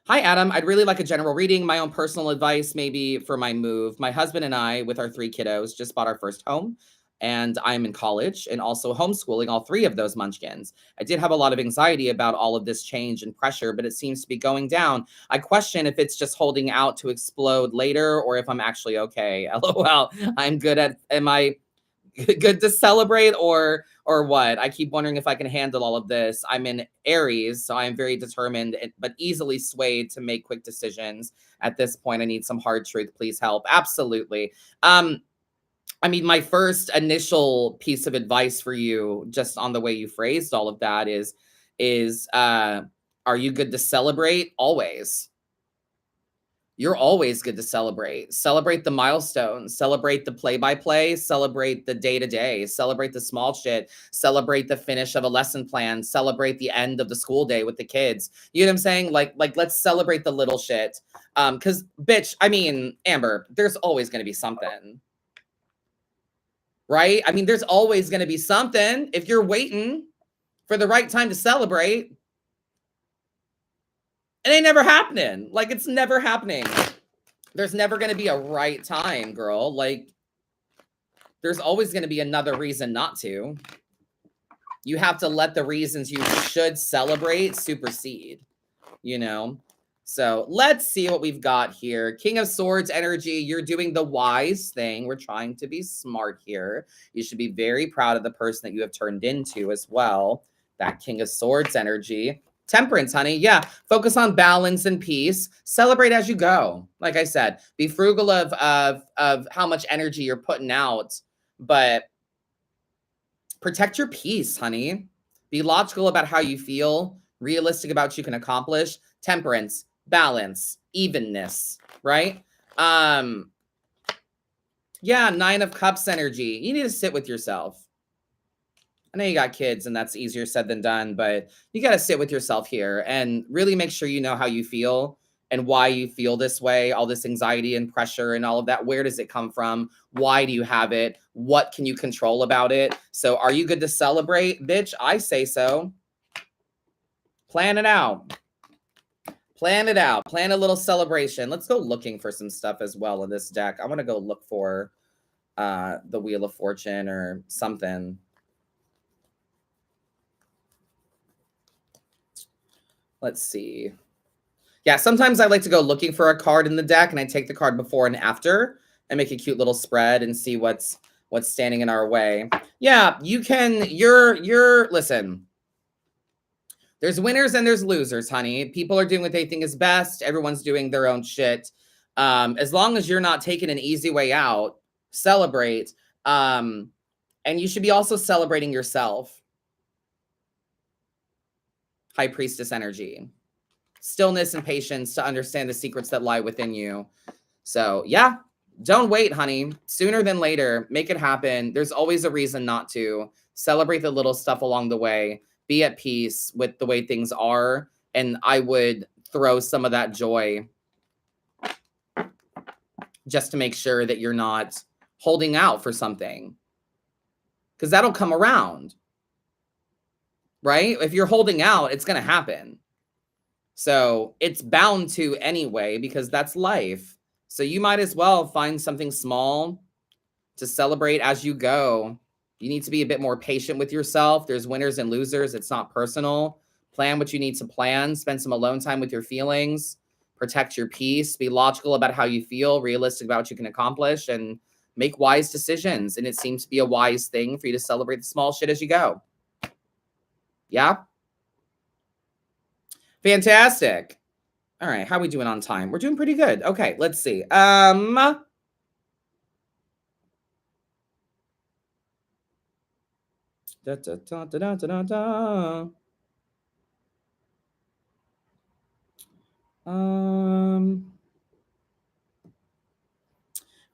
Speaker 1: Hi, Adam. I'd really like a general reading. My own personal advice, maybe for my move. My husband and I, with our 3 kiddos, just bought our first home, and I'm in college and also homeschooling all 3 of those munchkins. I did have a lot of anxiety about all of this change and pressure, but it seems to be going down. I question if it's just holding out to explode later or if I'm actually okay. LOL. I'm good at, am I good to celebrate or what? I keep wondering if I can handle all of this. I'm in Aries, so I am very determined but easily swayed to make quick decisions. At this point, I need some hard truth. Please help. Absolutely. I mean, my first initial piece of advice for you, just on the way you phrased all of that, is are you good to celebrate? Always. You're always good to celebrate. Celebrate the milestones, celebrate the play-by-play, celebrate the day-to-day, celebrate the small shit, celebrate the finish of a lesson plan, celebrate the end of the school day with the kids. You know what I'm saying? Like let's celebrate the little shit. Because bitch, I mean, Amber, there's always going to be something. Right? I mean, there's always going to be something. If you're waiting for the right time to celebrate, it ain't never happening. Like, it's never happening. There's never going to be a right time, girl. Like, there's always going to be another reason not to. You have to let the reasons you should celebrate supersede, you know? So let's see what we've got here. King of Swords energy. You're doing the wise thing. We're trying to be smart here. You should be very proud of the person that you have turned into as well. That King of Swords energy. Temperance, honey. Yeah. Focus on balance and peace. Celebrate as you go. Like I said, be frugal of how much energy you're putting out, but protect your peace, honey. Be logical about how you feel, realistic about what you can accomplish. Temperance, balance, evenness, right? Yeah, 9 of Cups energy. You need to sit with yourself. I know you got kids and that's easier said than done, but you got to sit with yourself here and really make sure you know how you feel and why you feel this way, all this anxiety and pressure and all of that. Where does it come from? Why do you have it? What can you control about it? So are you good to celebrate? Bitch, I say so. Plan it out. Plan it out. Plan a little celebration. Let's go looking for some stuff as well in this deck. I want to go look for the Wheel of Fortune or something. Let's see. Yeah, sometimes I like to go looking for a card in the deck, and I take the card before and after and make a cute little spread and see what's standing in our way. Yeah, you can. Listen. There's winners and there's losers, honey. People are doing what they think is best. Everyone's doing their own shit. As long as you're not taking an easy way out, celebrate. And you should be also celebrating yourself. High Priestess energy. Stillness and patience to understand the secrets that lie within you. So yeah, don't wait, honey. Sooner than later, make it happen. There's always a reason not to. Celebrate the little stuff along the way. Be at peace with the way things are. And I would throw some of that joy just to make sure that you're not holding out for something. Because that'll come around. Right? If you're holding out, it's going to happen. So it's bound to anyway, because that's life. So you might as well find something small to celebrate as you go. You need to be a bit more patient with yourself. There's winners and losers. It's not personal. Plan what you need to plan. Spend some alone time with your feelings. Protect your peace. Be logical about how you feel, realistic about what you can accomplish, and make wise decisions. And it seems to be a wise thing for you to celebrate the small shit as you go. Yeah? Fantastic. All right, how are we doing on time? We're doing pretty good. Okay, let's see. Da, da, da, da, da, da, da. All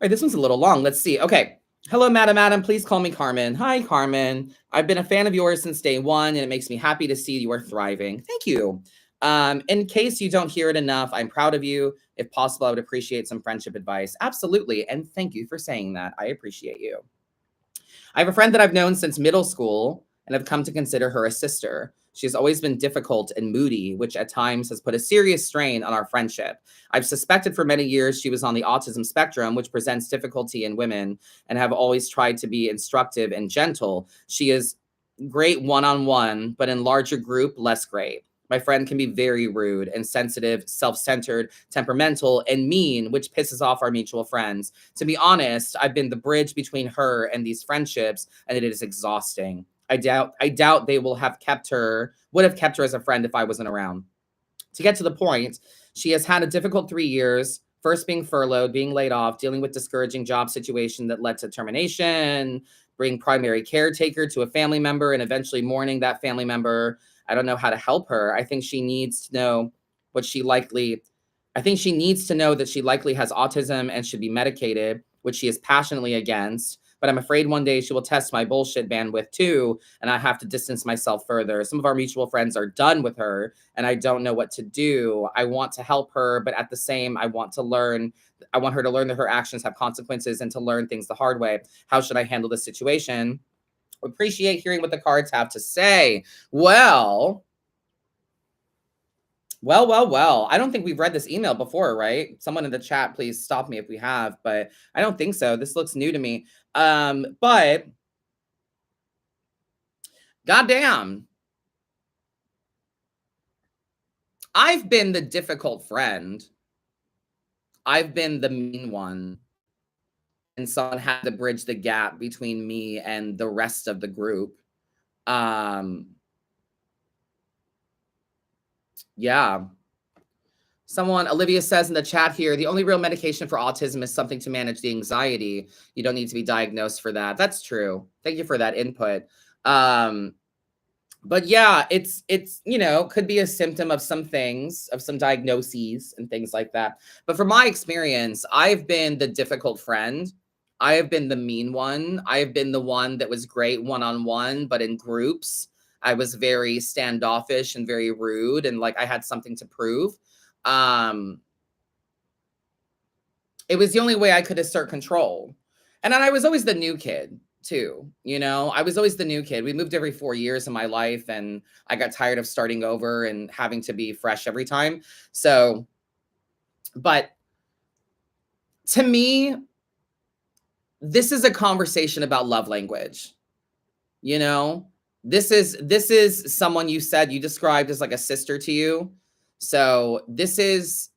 Speaker 1: right, this one's a little long. Let's see. Okay. Hello, Madam. Please call me Carmen. Hi, Carmen. I've been a fan of yours since day one, and it makes me happy to see you are thriving. Thank you. In case you don't hear it enough, I'm proud of you. If possible, I would appreciate some friendship advice. Absolutely. And thank you for saying that. I appreciate you. I have a friend that I've known since middle school and have come to consider her a sister. She has always been difficult and moody, which at times has put a serious strain on our friendship. I've suspected for many years she was on the autism spectrum, which presents difficulty in women, and have always tried to be instructive and gentle. She is great one-on-one, but in larger group, less great. My friend can be very rude and sensitive, self-centered, temperamental, and mean, which pisses off our mutual friends. To be honest, I've been the bridge between her and these friendships, and it is exhausting. I doubt they would have kept her as a friend if I wasn't around. To get to the point, she has had a difficult 3 years, first being furloughed, being laid off, dealing with discouraging job situation that led to termination, bring primary caretaker to a family member, and eventually mourning that family member. I don't know how to help her. I think she needs to know that she likely has autism and should be medicated, which she is passionately against. But I'm afraid one day she will test my bullshit bandwidth too, and I have to distance myself further. Some of our mutual friends are done with her, and I don't know what to do. I want to help her, but at the same, I want her to learn that her actions have consequences and to learn things the hard way. How should I handle this situation? Appreciate hearing what the cards have to say. Well. I don't think we've read this email before, right? Someone in the chat, please stop me if we have, but I don't think so. This looks new to me. But goddamn, I've been the difficult friend. I've been the mean one. And someone had to bridge the gap between me and the rest of the group. Yeah. Olivia says in the chat here, the only real medication for autism is something to manage the anxiety. You don't need to be diagnosed for that. That's true. Thank you for that input. But yeah, it's could be a symptom of some things, of some diagnoses and things like that. But from my experience, I've been the difficult friend. I have been the mean one. I have been the one that was great one-on-one, but in groups, I was very standoffish and very rude, and like I had something to prove. It was the only way I could assert control. And then I was always the new kid too, I was always the new kid. We moved every 4 years in my life, and I got tired of starting over and having to be fresh every time. So, but to me, this is a conversation about love language. You know, this is someone you said you described as like a sister to you. So this is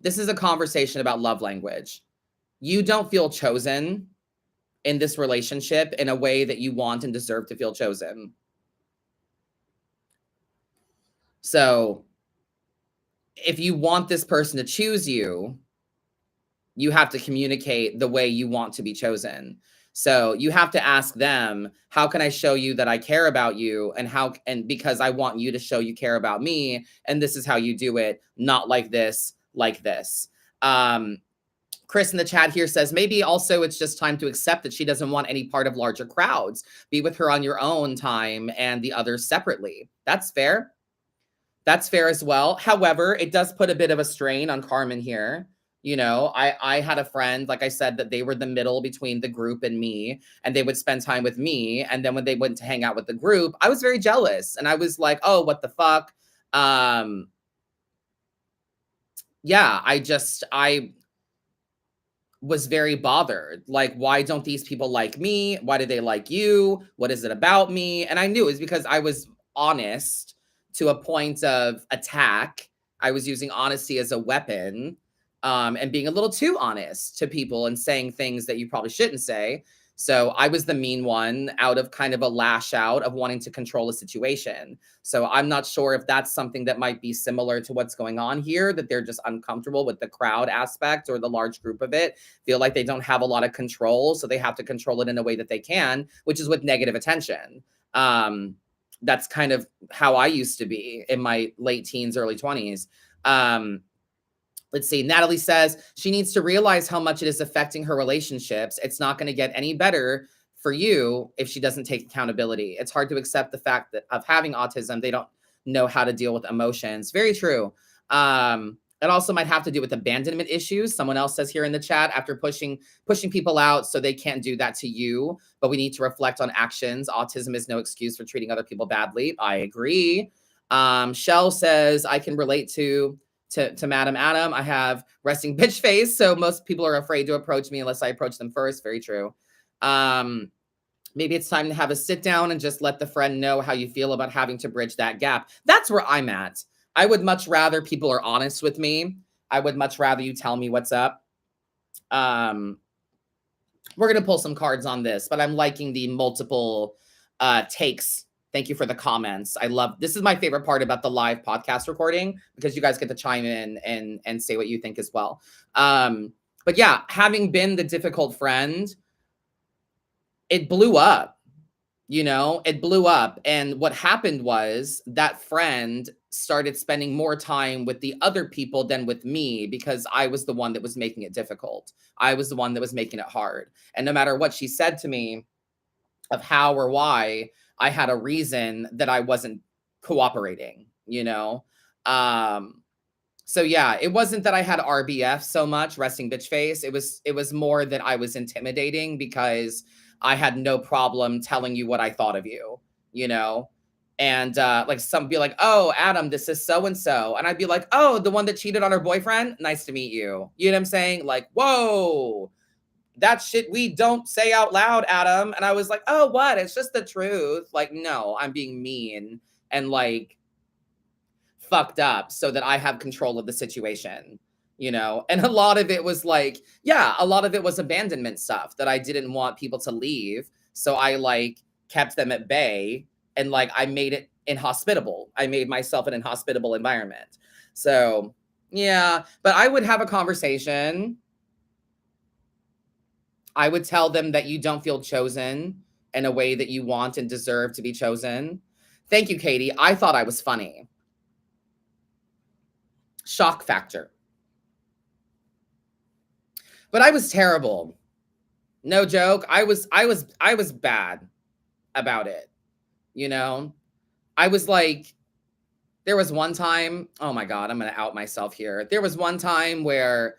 Speaker 1: a conversation about love language. You don't feel chosen in this relationship in a way that you want and deserve to feel chosen. So if you want this person to choose you, you have to communicate the way you want to be chosen. So you have to ask them, how can I show you that I care about you? And because I want you to show you care about me. And this is how you do it. Not like this, like this. Chris in the chat here says, maybe also it's just time to accept that she doesn't want any part of larger crowds. Be with her on your own time and the others separately. That's fair. That's fair as well. However, it does put a bit of a strain on Carmen here. I had a friend, like I said, that they were the middle between the group and me, and they would spend time with me. And then when they went to hang out with the group, I was very jealous. And I was like, oh, what the fuck? Yeah, I was very bothered. Like, why don't these people like me? Why do they like you? What is it about me? And I knew it was because I was honest to a point of attack. I was using honesty as a weapon, and being a little too honest to people and saying things that you probably shouldn't say. So I was the mean one out of kind of a lash out of wanting to control a situation. So I'm not sure if that's something that might be similar to what's going on here, that they're just uncomfortable with the crowd aspect or the large group of it, feel like they don't have a lot of control. So they have to control it in a way that they can, which is with negative attention. That's kind of how I used to be in my late teens, early 20s. Let's see. Natalie says she needs to realize how much it is affecting her relationships. It's not going to get any better for you if she doesn't take accountability. It's hard to accept the fact that of having autism, they don't know how to deal with emotions. Very true. It also might have to do with abandonment issues. Someone else says here in the chat, after pushing people out so they can't do that to you, but we need to reflect on actions. Autism is no excuse for treating other people badly. I agree. Shell says, I can relate to Madam Adam. I have resting bitch face, so most people are afraid to approach me unless I approach them first. Very true. Maybe it's time to have a sit down and just let the friend know how you feel about having to bridge that gap. That's where I'm at. I would much rather people are honest with me. I would much rather you tell me what's up. We're going to pull some cards on this, but I'm liking the multiple takes. Thank you for the comments. I love, this is my favorite part about the live podcast recording, because you guys get to chime in and say what you think as well. But yeah, having been the difficult friend, it blew up. It blew up. And what happened was that friend started spending more time with the other people than with me, because I was the one that was making it difficult. I was the one that was making it hard. And no matter what she said to me of how or why, I had a reason that I wasn't cooperating, So yeah, it wasn't that I had RBF so much, resting bitch face. It was more that I was intimidating because I had no problem telling you what I thought of you, And like some be like, oh, Adam, this is so-and-so. And I'd be like, oh, the one that cheated on her boyfriend? Nice to meet you. You know what I'm saying? Like, whoa, that shit we don't say out loud, Adam. And I was like, oh, what? It's just the truth. Like, no, I'm being mean and like fucked up so that I have control of the situation, And a lot of it was like, yeah, a lot of it was abandonment stuff that I didn't want people to leave. So I like kept them at bay, and like I made it inhospitable. I made myself an inhospitable environment. So yeah, but I would have a conversation. I would tell them that you don't feel chosen in a way that you want and deserve to be chosen. Thank you, Katie. I thought I was funny. Shock factor. But I was terrible. No joke. I was bad about it. I was like, there was one time, oh my God, I'm going to out myself here. There was one time where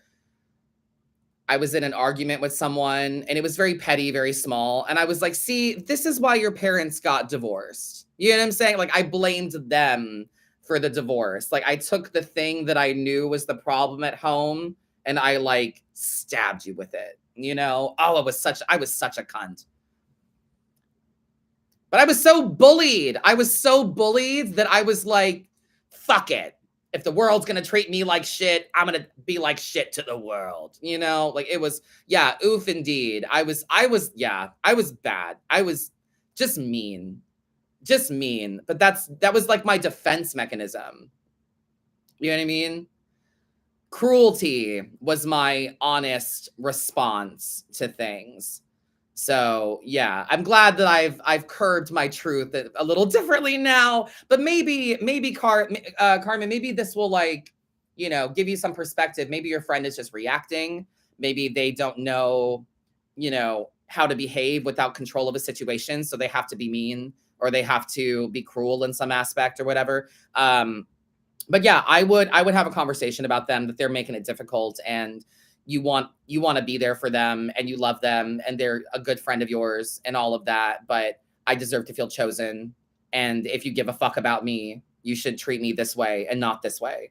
Speaker 1: I was in an argument with someone and it was very petty, very small. And I was like, see, this is why your parents got divorced. You know what I'm saying? Like, I blamed them for the divorce. Like, I took the thing that I knew was the problem at home and I like stabbed you with it. You know? Oh, I was such a cunt. But I was so bullied. I was so bullied that I was like, fuck it. If the world's going to treat me like shit, I'm going to be like shit to the world. You know, like it was, yeah, oof, indeed. I was bad. I was just mean, But that was like my defense mechanism. You know what I mean? Cruelty was my honest response to things. So yeah, I'm glad that I've curbed my truth a little differently now. But maybe Carmen, maybe this will like, you know, give you some perspective. Maybe your friend is just reacting. Maybe they don't know, you know, how to behave without control of a situation, so they have to be mean or they have to be cruel in some aspect or whatever. But yeah, I would have a conversation about them, that they're making it difficult, and you want to be there for them and you love them and they're a good friend of yours and all of that, but I deserve to feel chosen. And if you give a fuck about me, you should treat me this way and not this way.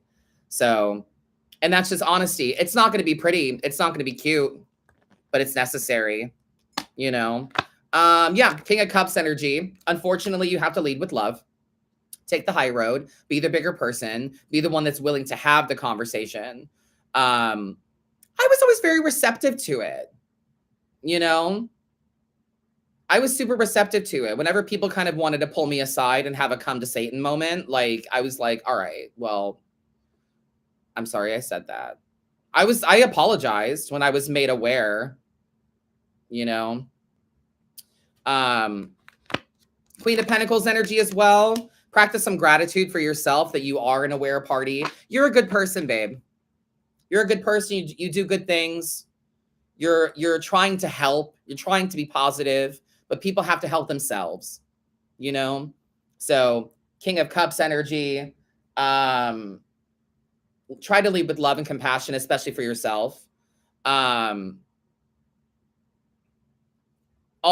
Speaker 1: So, and that's just honesty. It's not going to be pretty. It's not going to be cute, but it's necessary, you know? Yeah, King of Cups energy. Unfortunately, you have to lead with love. Take the high road, be the bigger person, be the one that's willing to have the conversation. I was always very receptive to it. You know, I was super receptive to it. Whenever people kind of wanted to pull me aside and have a come to Satan moment, like I was like, all right, well, I'm sorry I said that. I apologized when I was made aware, you know. Queen of Pentacles energy as well. Practice some gratitude for yourself that you are an aware party. You're a good person, babe. You're a good person. You do good things. You're trying to help. You're trying to be positive, but people have to help themselves, you know? So King of Cups energy. Try to lead with love and compassion, especially for yourself. All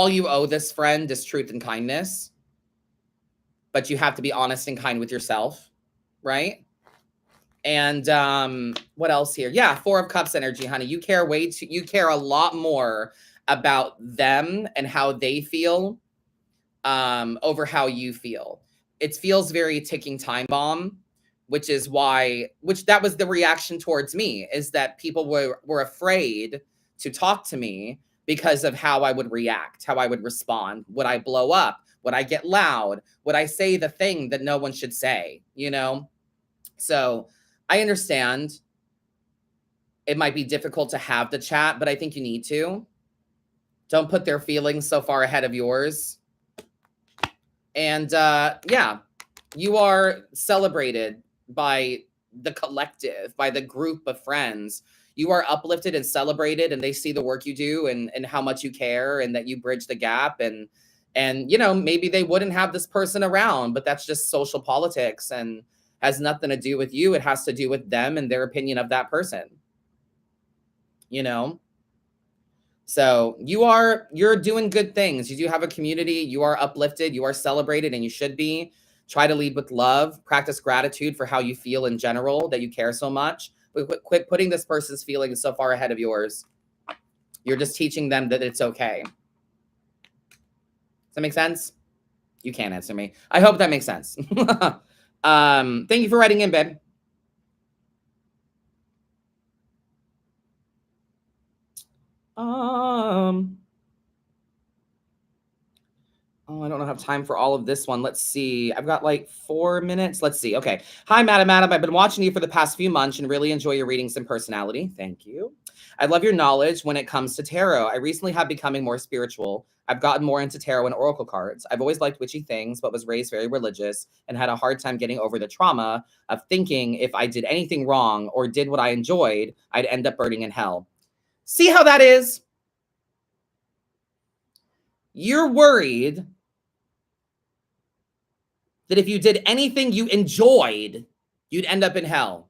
Speaker 1: you owe this friend is truth and kindness, but you have to be honest and kind with yourself, right? And what else here? Yeah, Four of Cups energy, honey. You care a lot more about them and how they feel over how you feel. It feels very ticking time bomb, which that was the reaction towards me, is that people were afraid to talk to me because of how I would react, how I would respond. Would I blow up? Would I get loud? Would I say the thing that no one should say, you know? So I understand it might be difficult to have the chat, but I think you need to. Don't put their feelings so far ahead of yours. And yeah, you are celebrated by the collective, by the group of friends. You are uplifted and celebrated, and they see the work you do and how much you care and that you bridge the gap. And you know, maybe they wouldn't have this person around, but that's just social politics and has nothing to do with you. It has to do with them and their opinion of that person, you know? So you're doing good things. You do have a community. You are uplifted. You are celebrated, and you should be. Try to lead with love. Practice gratitude for how you feel in general, that you care so much. But quit putting this person's feelings so far ahead of yours. You're just teaching them that it's okay. Does that make sense? You can't answer me. I hope that makes sense. Thank you for writing in, babe. Oh, I don't have time for all of this one. Let's see. I've got like 4 minutes. Let's see. Okay. Hi, Madam. I've been watching you for the past few months and really enjoy your readings and personality. Thank you. I love your knowledge when it comes to tarot. I recently have becoming more spiritual. I've gotten more into tarot and oracle cards. I've always liked witchy things, but was raised very religious and had a hard time getting over the trauma of thinking if I did anything wrong or did what I enjoyed, I'd end up burning in hell. See how that is? You're worried that if you did anything you enjoyed, you'd end up in hell.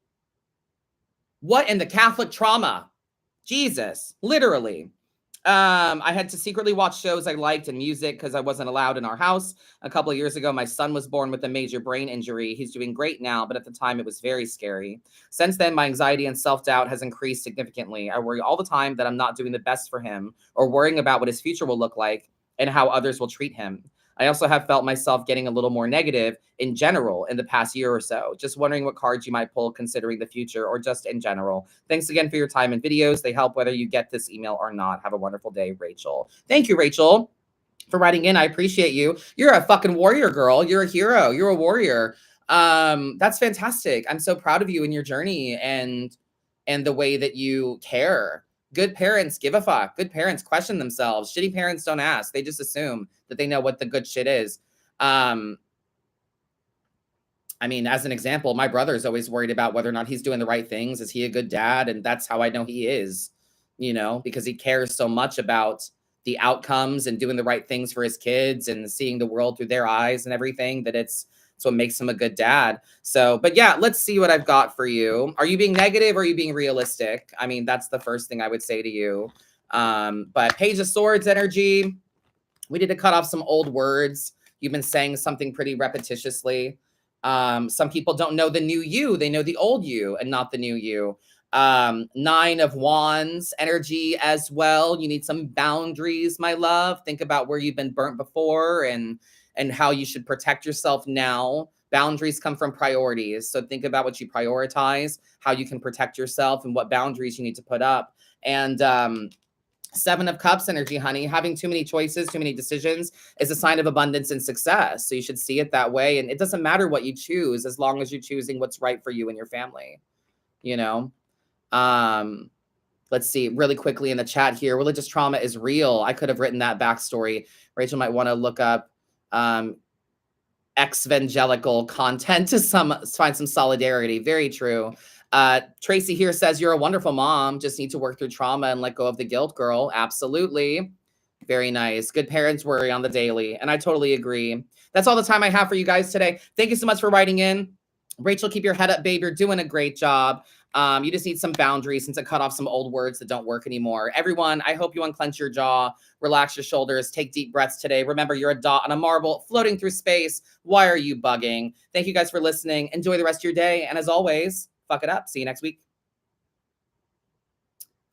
Speaker 1: What in the Catholic trauma Jesus, literally. I had to secretly watch shows I liked and music because I wasn't allowed in our house. A couple of years ago, my son was born with a major brain injury. He's doing great now, but at the time it was very scary. Since then, my anxiety and self-doubt has increased significantly. I worry all the time that I'm not doing the best for him or worrying about what his future will look like and how others will treat him. I also have felt myself getting a little more negative in general in the past year or so. Just wondering what cards you might pull considering the future or just in general. Thanks again for your time and videos. They help whether you get this email or not. Have a wonderful day, Rachel. Thank you, Rachel, for writing in. I appreciate you. You're a fucking warrior, girl. You're a hero. You're a warrior. That's fantastic. I'm so proud of you and your journey and the way that you care. Good parents give a fuck. Good parents question themselves. Shitty parents don't ask. They just assume that they know what the good shit is. I mean, as an example, my brother's always worried about whether or not he's doing the right things. Is he a good dad? And that's how I know he is, because he cares so much about the outcomes and doing the right things for his kids and seeing the world through their eyes and everything, that it's what makes him a good dad. So, but yeah, let's see what I've got for you. Are you being negative or are you being realistic? I mean, that's the first thing I would say to you. But Page of Swords energy, we need to cut off some old words. You've been saying something pretty repetitiously. Some people don't know the new you. They know the old you and not the new you. 9 of Wands energy as well. You need some boundaries, my love. Think about where you've been burnt before and how you should protect yourself now. Boundaries come from priorities. So think about what you prioritize, how you can protect yourself, and what boundaries you need to put up. And 7 of Cups energy, honey. Having too many choices, too many decisions is a sign of abundance and success. So you should see it that way. And it doesn't matter what you choose as long as you're choosing what's right for you and your family, Let's see really quickly in the chat here. Religious trauma is real. I could have written that backstory. Rachel might want to look up evangelical content to find some solidarity. Very true. Tracy here says, you're a wonderful mom. Just need to work through trauma and let go of the guilt, girl. Absolutely. Very nice. Good parents worry on the daily. And I totally agree. That's all the time I have for you guys today. Thank you so much for writing in. Rachel, keep your head up, babe. You're doing a great job. You just need some boundaries and to cut off some old words that don't work anymore. Everyone, I hope you unclench your jaw, relax your shoulders, take deep breaths today. Remember, you're a dot on a marble floating through space. Why are you bugging? Thank you guys for listening. Enjoy the rest of your day. And as always, fuck it up. See you next week.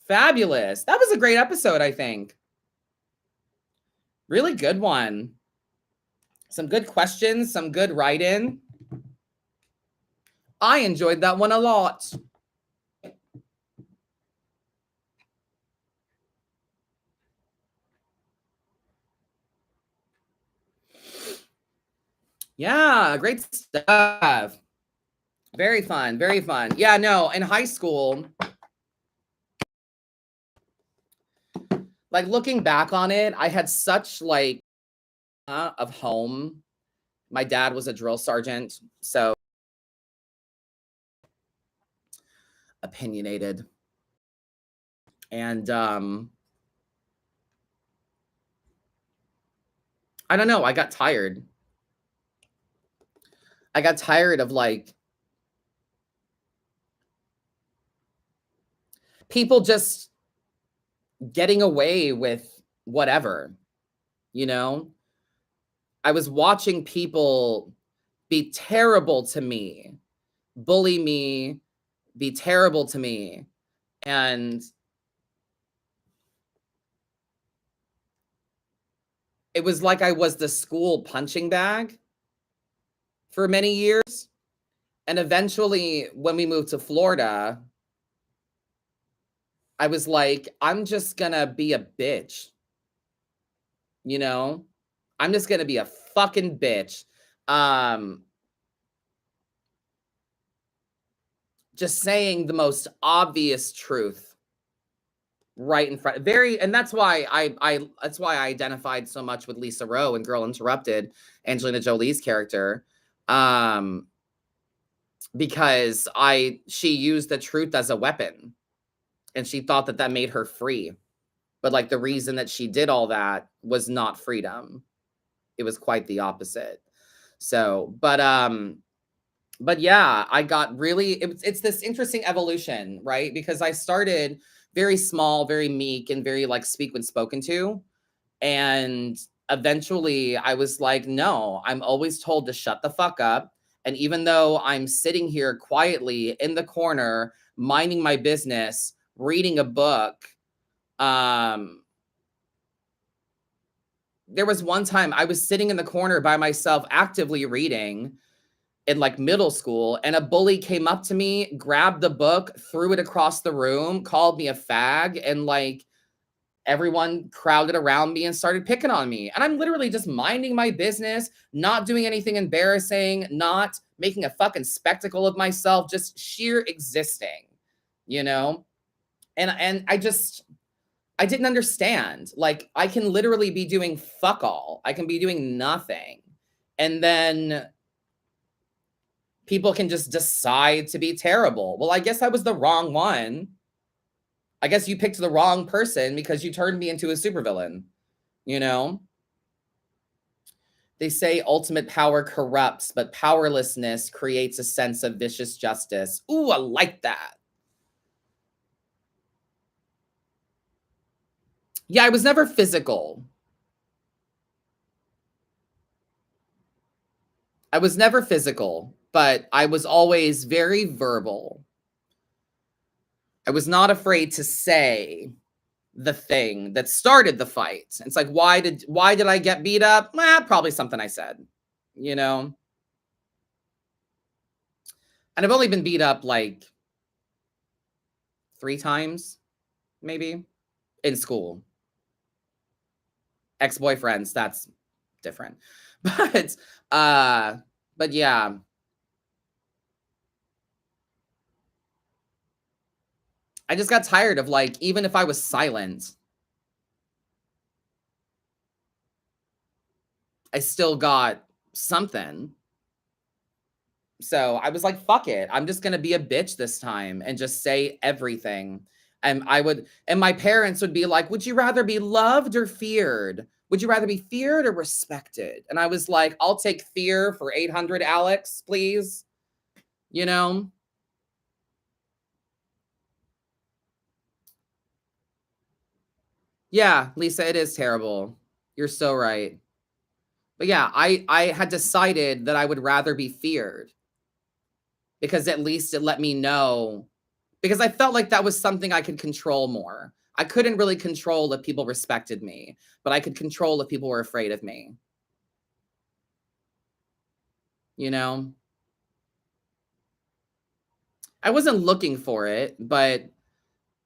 Speaker 1: Fabulous. That was a great episode, I think. Really good one. Some good questions, some good write-in. I enjoyed that one a lot. Yeah, great stuff. Very fun, very fun. Yeah, no, in high school, like looking back on it, I had such of home. My dad was a drill sergeant, so opinionated. And I don't know, I got tired. I got tired of people just getting away with whatever, I was watching people be terrible to me, bully me, be terrible to me. And it was like I was the school punching bag for many years. And eventually, when we moved to Florida, I was like, I'm just gonna be a bitch. I'm just gonna be a fucking bitch. Just saying the most obvious truth right in front. And that's why I identified so much with Lisa Rowe and Girl Interrupted, Angelina Jolie's character. Because she used the truth as a weapon and she thought that made her free. But the reason that she did all that was not freedom. It was quite the opposite. So, but yeah, I got really, it's this interesting evolution, right? Because I started very small, very meek, and very like speak when spoken to. And eventually I was like, no, I'm always told to shut the fuck up. And even though I'm sitting here quietly in the corner, minding my business, reading a book, um, there was one time I was sitting in the corner by myself, actively reading in like middle school, and a bully came up to me, grabbed the book, threw it across the room, called me a fag, and like everyone crowded around me and started picking on me. And I'm literally just minding my business, not doing anything embarrassing, not making a fucking spectacle of myself, just sheer existing, you know? And I didn't understand. Like I can literally be doing fuck all. I can be doing nothing. And then people can just decide to be terrible. Well, I guess I was the wrong one. I guess you picked the wrong person because you turned me into a supervillain, you know? They say ultimate power corrupts, but powerlessness creates a sense of vicious justice. Ooh, I like that. Yeah, I was never physical. I was never physical, but I was always very verbal. I was not afraid to say the thing that started the fight. It's like, why did I get beat up? Probably something I said, you know? And I've only been beat up like 3 times, maybe, in school. Ex-boyfriends, that's different. But, uh, but yeah. I just got tired of like, even if I was silent, I still got something. So I was like, fuck it. I'm just going to be a bitch this time and just say everything. And my parents would be like, would you rather be loved or feared? Would you rather be feared or respected? And I was like, I'll take fear for 800, Alex, please. You know? Yeah, Lisa, it is terrible. You're so right. But yeah, I had decided that I would rather be feared because at least it let me know, because I felt like that was something I could control more. I couldn't really control if people respected me, but I could control if people were afraid of me, you know? I wasn't looking for it, but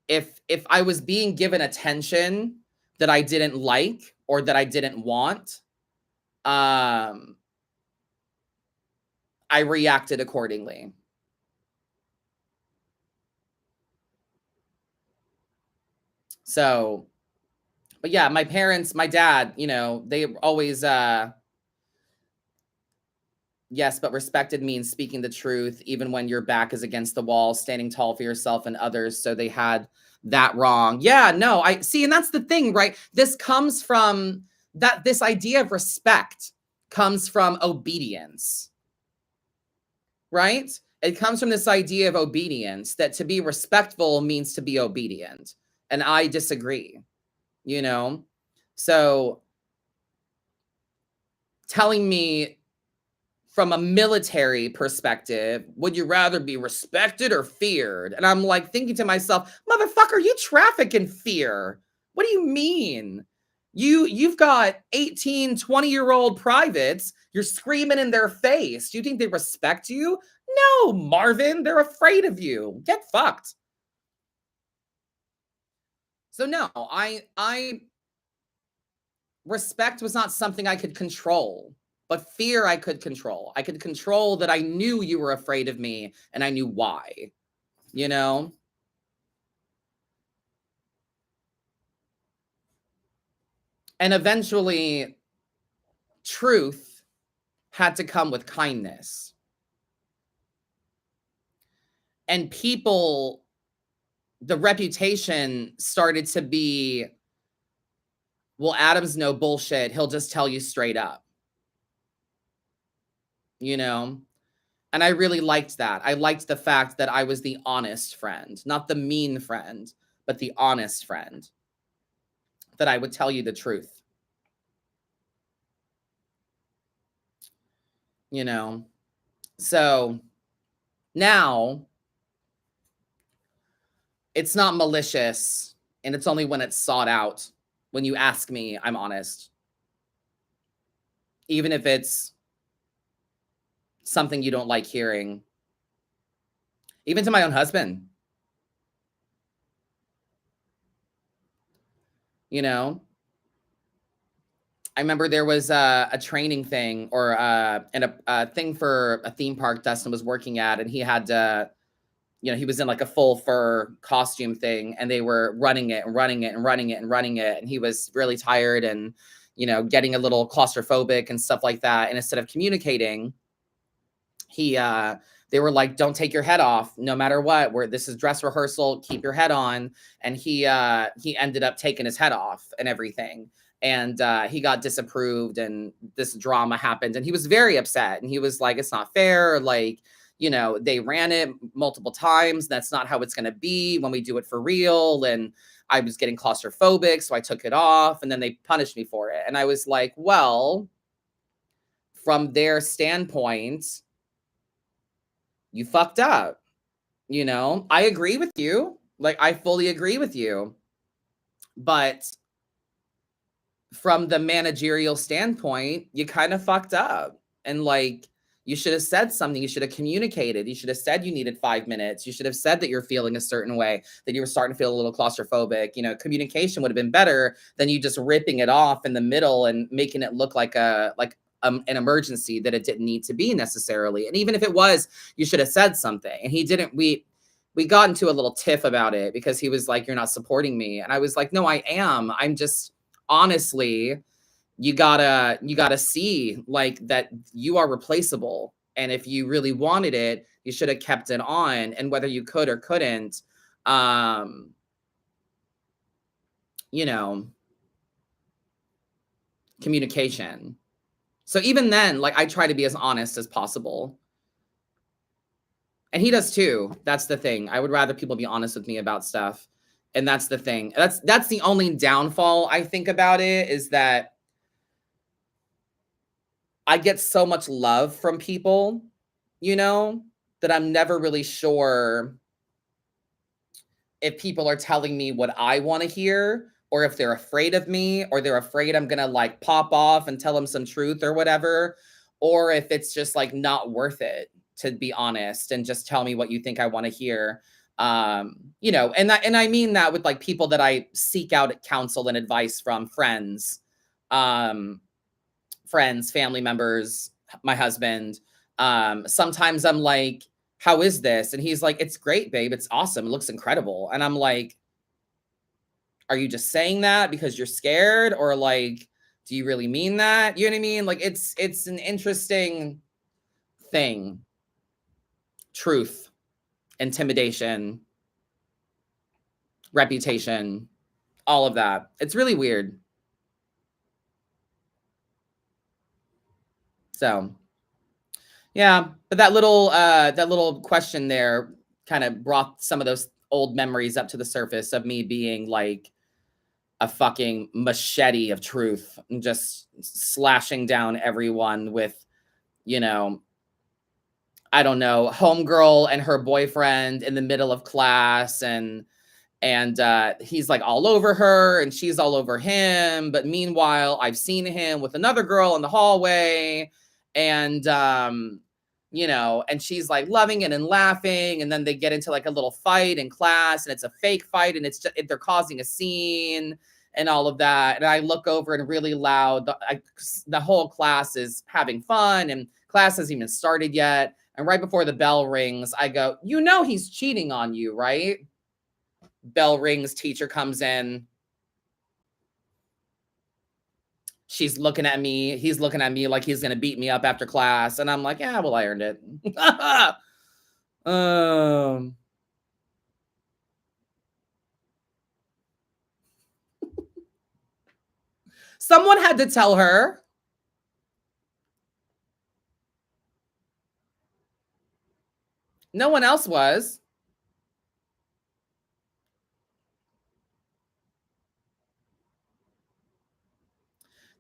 Speaker 1: if I was being given attention that I didn't like or that I didn't want, um I reacted accordingly. So, but yeah, my parents, my dad, you know, they always yes, but respected means speaking the truth even when your back is against the wall, standing tall for yourself and others. So they had that wrong. Yeah, no, I see. And that's the thing, right? This comes from this idea of respect comes from obedience, right? It comes from this idea of obedience, that to be respectful means to be obedient. And I disagree, you know? So telling me from a military perspective, would you rather be respected or feared? And I'm like thinking to myself, motherfucker, you traffic in fear. What do you mean? You've got 18, 20-year-old privates. You're screaming in their face. Do you think they respect you? No, Marvin, they're afraid of you. Get fucked. So no, I respect was not something I could control, but fear I could control. I could control that I knew you were afraid of me and I knew why, you know? And eventually, truth had to come with kindness. And people, the reputation started to be, well, Adam's no bullshit. He'll just tell you straight up, you know? And I really liked that. I liked the fact that I was the honest friend, not the mean friend, but the honest friend that I would tell you the truth, you know? So now it's not malicious, and it's only when it's sought out. When you ask me, I'm honest. Even if it's something you don't like hearing. Even to my own husband, you know? I remember there was a training thing or and a thing for a theme park Dustin was working at, and he had he was in like a full fur costume thing, and they were running it and running it and running it and running it, and he was really tired and getting a little claustrophobic and stuff like that. And instead of communicating, he they were like, don't take your head off no matter what, where this is dress rehearsal, keep your head on. And he ended up taking his head off and everything, and he got disapproved, and this drama happened, and he was very upset, and he was like, it's not fair, like, they ran it multiple times, that's not how it's going to be when we do it for real. And I was getting claustrophobic, so I took it off, and then they punished me for it. And I was like, well, from their standpoint, you fucked up. I agree with you. Like, I fully agree with you. But from the managerial standpoint, you kind of fucked up. And like, you should have said something. You should have communicated. You should have said you needed 5 minutes. You should have said that you're feeling a certain way, that you were starting to feel a little claustrophobic. Communication would have been better than you just ripping it off in the middle and making it look like an emergency that it didn't need to be necessarily. And even if it was, you should have said something. And he didn't. We got into a little tiff about it because he was like, you're not supporting me. And I was like, no, I am. I'm just, honestly, you gotta see like that you are replaceable. And if you really wanted it, you should have kept it on. And whether you could or couldn't, communication. So even then, like, I try to be as honest as possible. And he does too. That's the thing. I would rather people be honest with me about stuff. And that's the thing. That's the only downfall I think about it, is that I get so much love from people, that I'm never really sure if people are telling me what I want to hear, or if they're afraid of me, or they're afraid I'm going to like pop off and tell them some truth or whatever, or if it's just like not worth it, to be honest, and just tell me what you think I want to hear. And I mean that with like people that I seek out counsel and advice from, friends, family members, my husband. Sometimes I'm like, how is this? And he's like, it's great, babe. It's awesome. It looks incredible. And I'm like, are you just saying that because you're scared? Or like, do you really mean that? You know what I mean? Like, it's an interesting thing. Truth, intimidation, reputation, all of that. It's really weird. So yeah, but that little question there kind of brought some of those old memories up to the surface of me being like a fucking machete of truth and just slashing down everyone with, I don't know, homegirl and her boyfriend in the middle of class, and he's like all over her and she's all over him. But meanwhile, I've seen him with another girl in the hallway, and and she's like loving it and laughing, and then they get into like a little fight in class, and it's a fake fight, and it's just, they're causing a scene and all of that. And I look over and really loud, the whole class is having fun, and class hasn't even started yet. And right before the bell rings, I go, he's cheating on you, right? Bell rings, teacher comes in. She's looking at me. He's looking at me like he's going to beat me up after class. And I'm like, yeah, well, I earned it. Someone had to tell her. No one else was.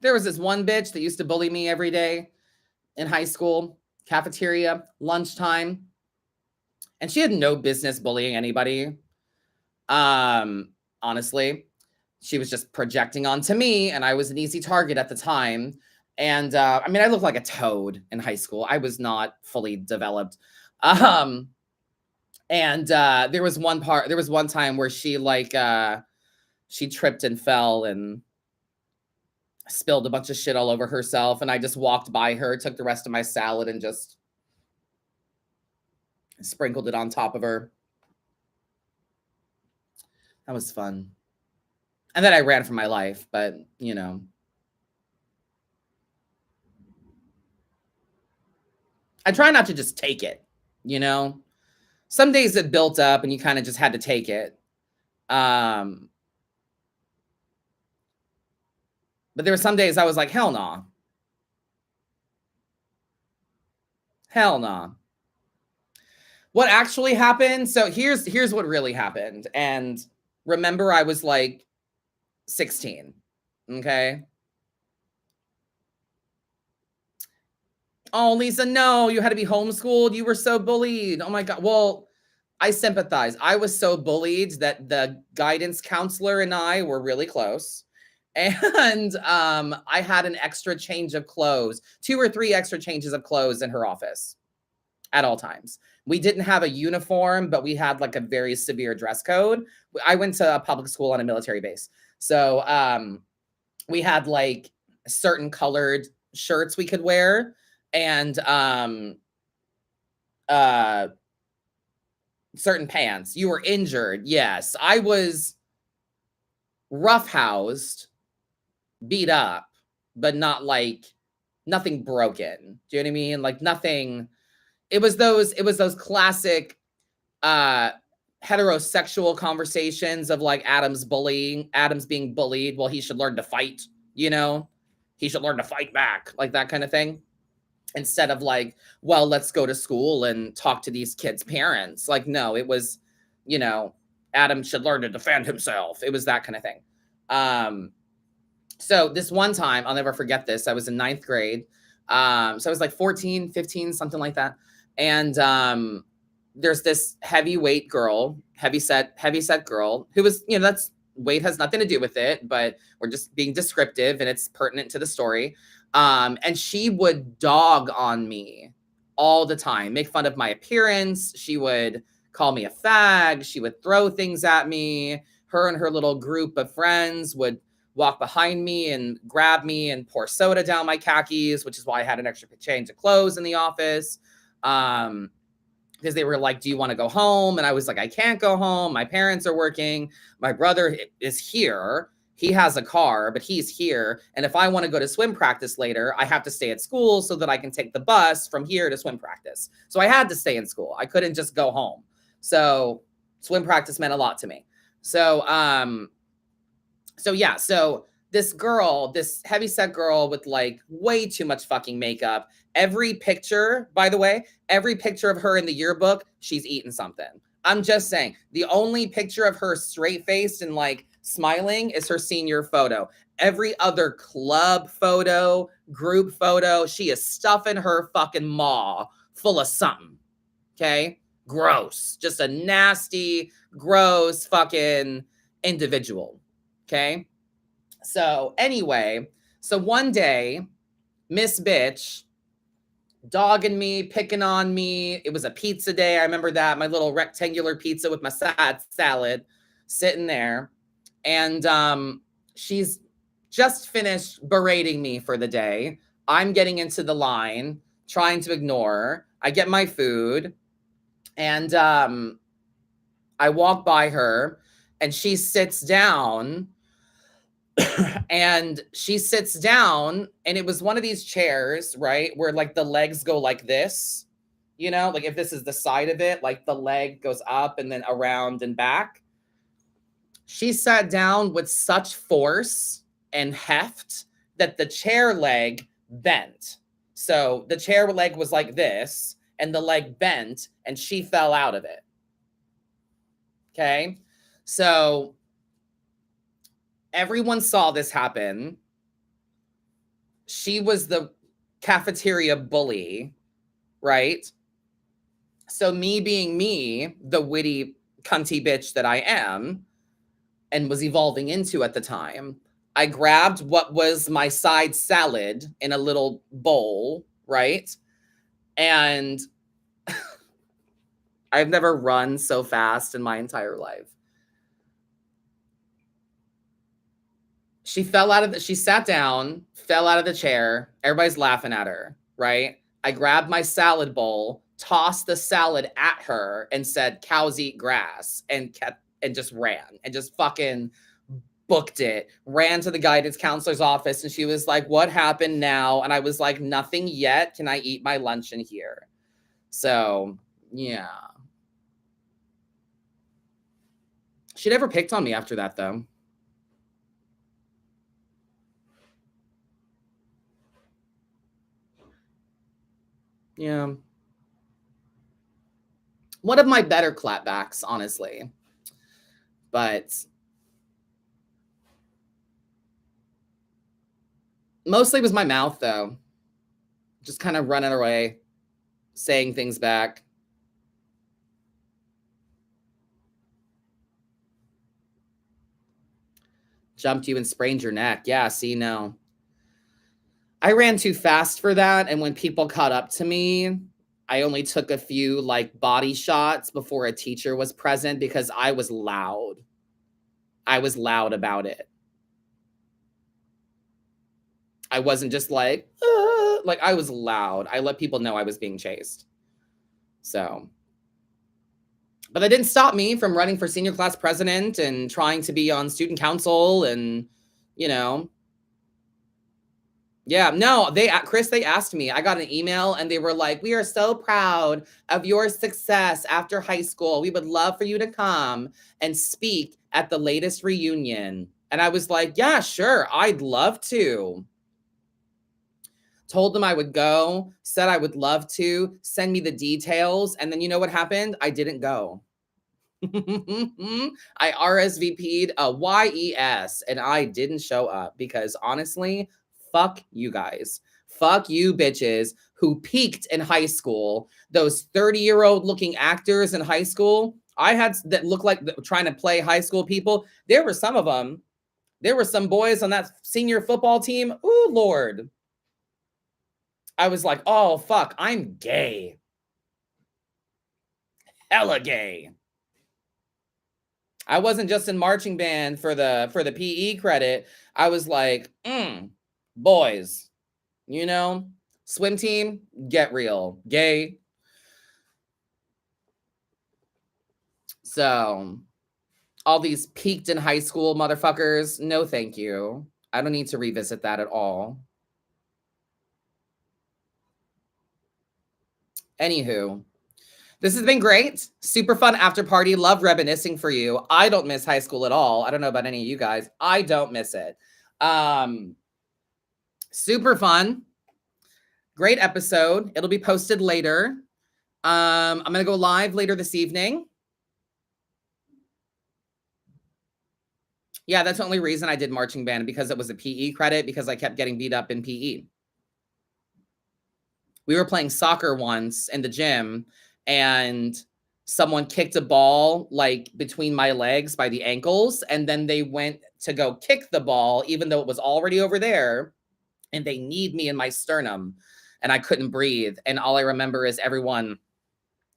Speaker 1: There was this one bitch that used to bully me every day in high school, cafeteria, lunchtime, and she had no business bullying anybody. Honestly, she was just projecting onto me, and I was an easy target at the time. And I mean, I looked like a toad in high school. I was not fully developed. And there was one time where she she tripped and fell and spilled a bunch of shit all over herself, and I just walked by her, took the rest of my salad, and just sprinkled it on top of her. That was fun. And then I ran for my life, but you know. I try not to just take it, you know. Some days it built up and you kind of just had to take it. But there were some days I was like, hell nah. Hell nah. What actually happened? So here's what really happened. And remember, I was like 16. Okay. Oh, Lisa, no, you had to be homeschooled. You were so bullied. Oh my God. Well, I sympathize. I was so bullied that the guidance counselor and I were really close. And I had an extra change of clothes, 2 or 3 extra changes of clothes in her office at all times. We didn't have a uniform, but we had like a very severe dress code. I went to a public school on a military base. So we had like certain colored shirts we could wear, and certain pants. You were injured. Yes. I was roughhoused, beat up, but not like nothing broken. Do you know what I mean? Like nothing. It was those classic heterosexual conversations of like Adam's being bullied. Well, he should learn to fight, you know? He should learn to fight back, like that kind of thing. Instead of like, well, let's go to school and talk to these kids' parents. Like, no, it was, you know, Adam should learn to defend himself. It was that kind of thing. So this one time, I'll never forget this. I was in 9th grade. So I was like 14, 15, something like that. And there's this heavy set girl who was, you know, that's weight has nothing to do with it, but we're just being descriptive and it's pertinent to the story. And she would dog on me all the time, make fun of my appearance. She would call me a fag. She would throw things at me. Her and her little group of friends would walk behind me and grab me and pour soda down my khakis, which is why I had an extra change of clothes in the office. Because they were like, do you want to go home? And I was like, I can't go home. My parents are working. My brother is here. He has a car, but he's here. And if I want to go to swim practice later, I have to stay at school so that I can take the bus from here to swim practice. So I had to stay in school. I couldn't just go home. So swim practice meant a lot to me. So this girl, this heavyset girl with like way too much fucking makeup. Every picture, by the way, every picture of her in the yearbook, she's eaten something. I'm just saying, the only picture of her straight-faced and like smiling is her senior photo. Every other club photo, group photo, she is stuffing her fucking maw full of something. Okay? Gross. Just a nasty, gross fucking individual. Okay? So anyway, so one day, Miss Bitch dogging me, picking on me. It was a pizza day. I remember that. My little rectangular pizza with my salad sitting there. And she's just finished berating me for the day. I'm getting into the line, trying to ignore. I get my food. And I walk by her and she sits down. And she sits down, and it was one of these chairs, right, where like the legs go like this, you know, like if this is the side of it, like the leg goes up and then around and back. She sat down with such force and heft that the chair leg bent. So the chair leg was like this, and the leg bent, and she fell out of it. Okay. So everyone saw this happen. she was the cafeteria bully, right? So me being me, the witty, cunty bitch that I am and was evolving into at the time, I grabbed what was my side salad in a little bowl, right? And I've never run so fast in my entire life. She sat down, fell out of the chair. Everybody's laughing at her, right? I grabbed my salad bowl, tossed the salad at her and said, "Cows eat grass," and just ran and just fucking booked it. Ran to the guidance counselor's office and she was like, "What happened now?" And I was like, "Nothing yet. Can I eat my lunch in here?" So, yeah. She never picked on me after that, though. Yeah. One of my better clapbacks, honestly. But mostly was my mouth, though. Just kind of running away, saying things back. Jumped you and sprained your neck. Yeah, see, no. I ran too fast for that. And when people caught up to me, I only took a few like body shots before a teacher was present because I was loud. I was loud about it. I wasn't just like I was loud. I let people know I was being chased. So, but that didn't stop me from running for senior class president and trying to be on student council and, you know, yeah, no, Chris, they asked me. I got an email and they were like, "We are so proud of your success after high school. We would love for you to come and speak at the latest reunion." And I was like, "Yeah, sure. I'd love to." Told them I would go, said I would love to, send me the details. And then you know what happened? I didn't go. I RSVP'd a YES and I didn't show up because honestly, fuck you guys. Fuck you bitches who peaked in high school. Those 30-year-old looking actors in high school, I had that looked like trying to play high school people. There were some of them. There were some boys on that senior football team. Ooh, Lord. I was like, oh, fuck, I'm gay. Hella gay. I wasn't just in marching band for the PE credit. I was like, boys, you know, swim team, get real, gay. So all these peaked in high school motherfuckers, no thank you. I don't need to revisit that at all. Anywho, this has been great. Super fun after party. Love reminiscing for you. I don't miss high school at all. I don't know about any of you guys. I don't miss it. Super fun. Great episode. It'll be posted later. I'm going to go live later this evening. Yeah, that's the only reason I did marching band, because it was a PE credit, because I kept getting beat up in PE. We were playing soccer once in the gym and someone kicked a ball like between my legs by the ankles. And then they went to go kick the ball, even though it was already over there. And they kneed me in my sternum and I couldn't breathe. And all I remember is everyone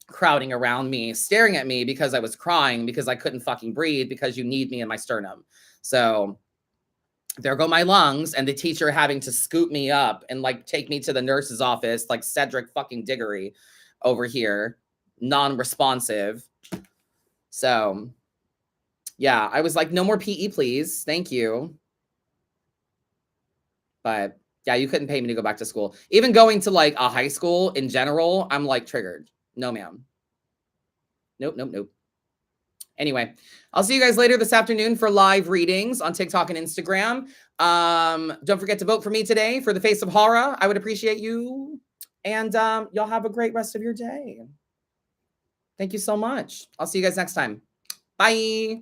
Speaker 1: crowding around me, staring at me because I was crying because I couldn't fucking breathe because you kneed me in my sternum. So there go my lungs, and the teacher having to scoop me up and like take me to the nurse's office, like Cedric fucking Diggory over here, non-responsive. So yeah, I was like, no more PE, please. Thank you. But yeah, you couldn't pay me to go back to school. Even going to like a high school in general, I'm like triggered. No, ma'am. Nope, nope, nope. Anyway, I'll see you guys later this afternoon for live readings on TikTok and Instagram. Don't forget to vote for me today for the Face of Horror. I would appreciate you. And y'all have a great rest of your day. Thank you so much. I'll see you guys next time. Bye.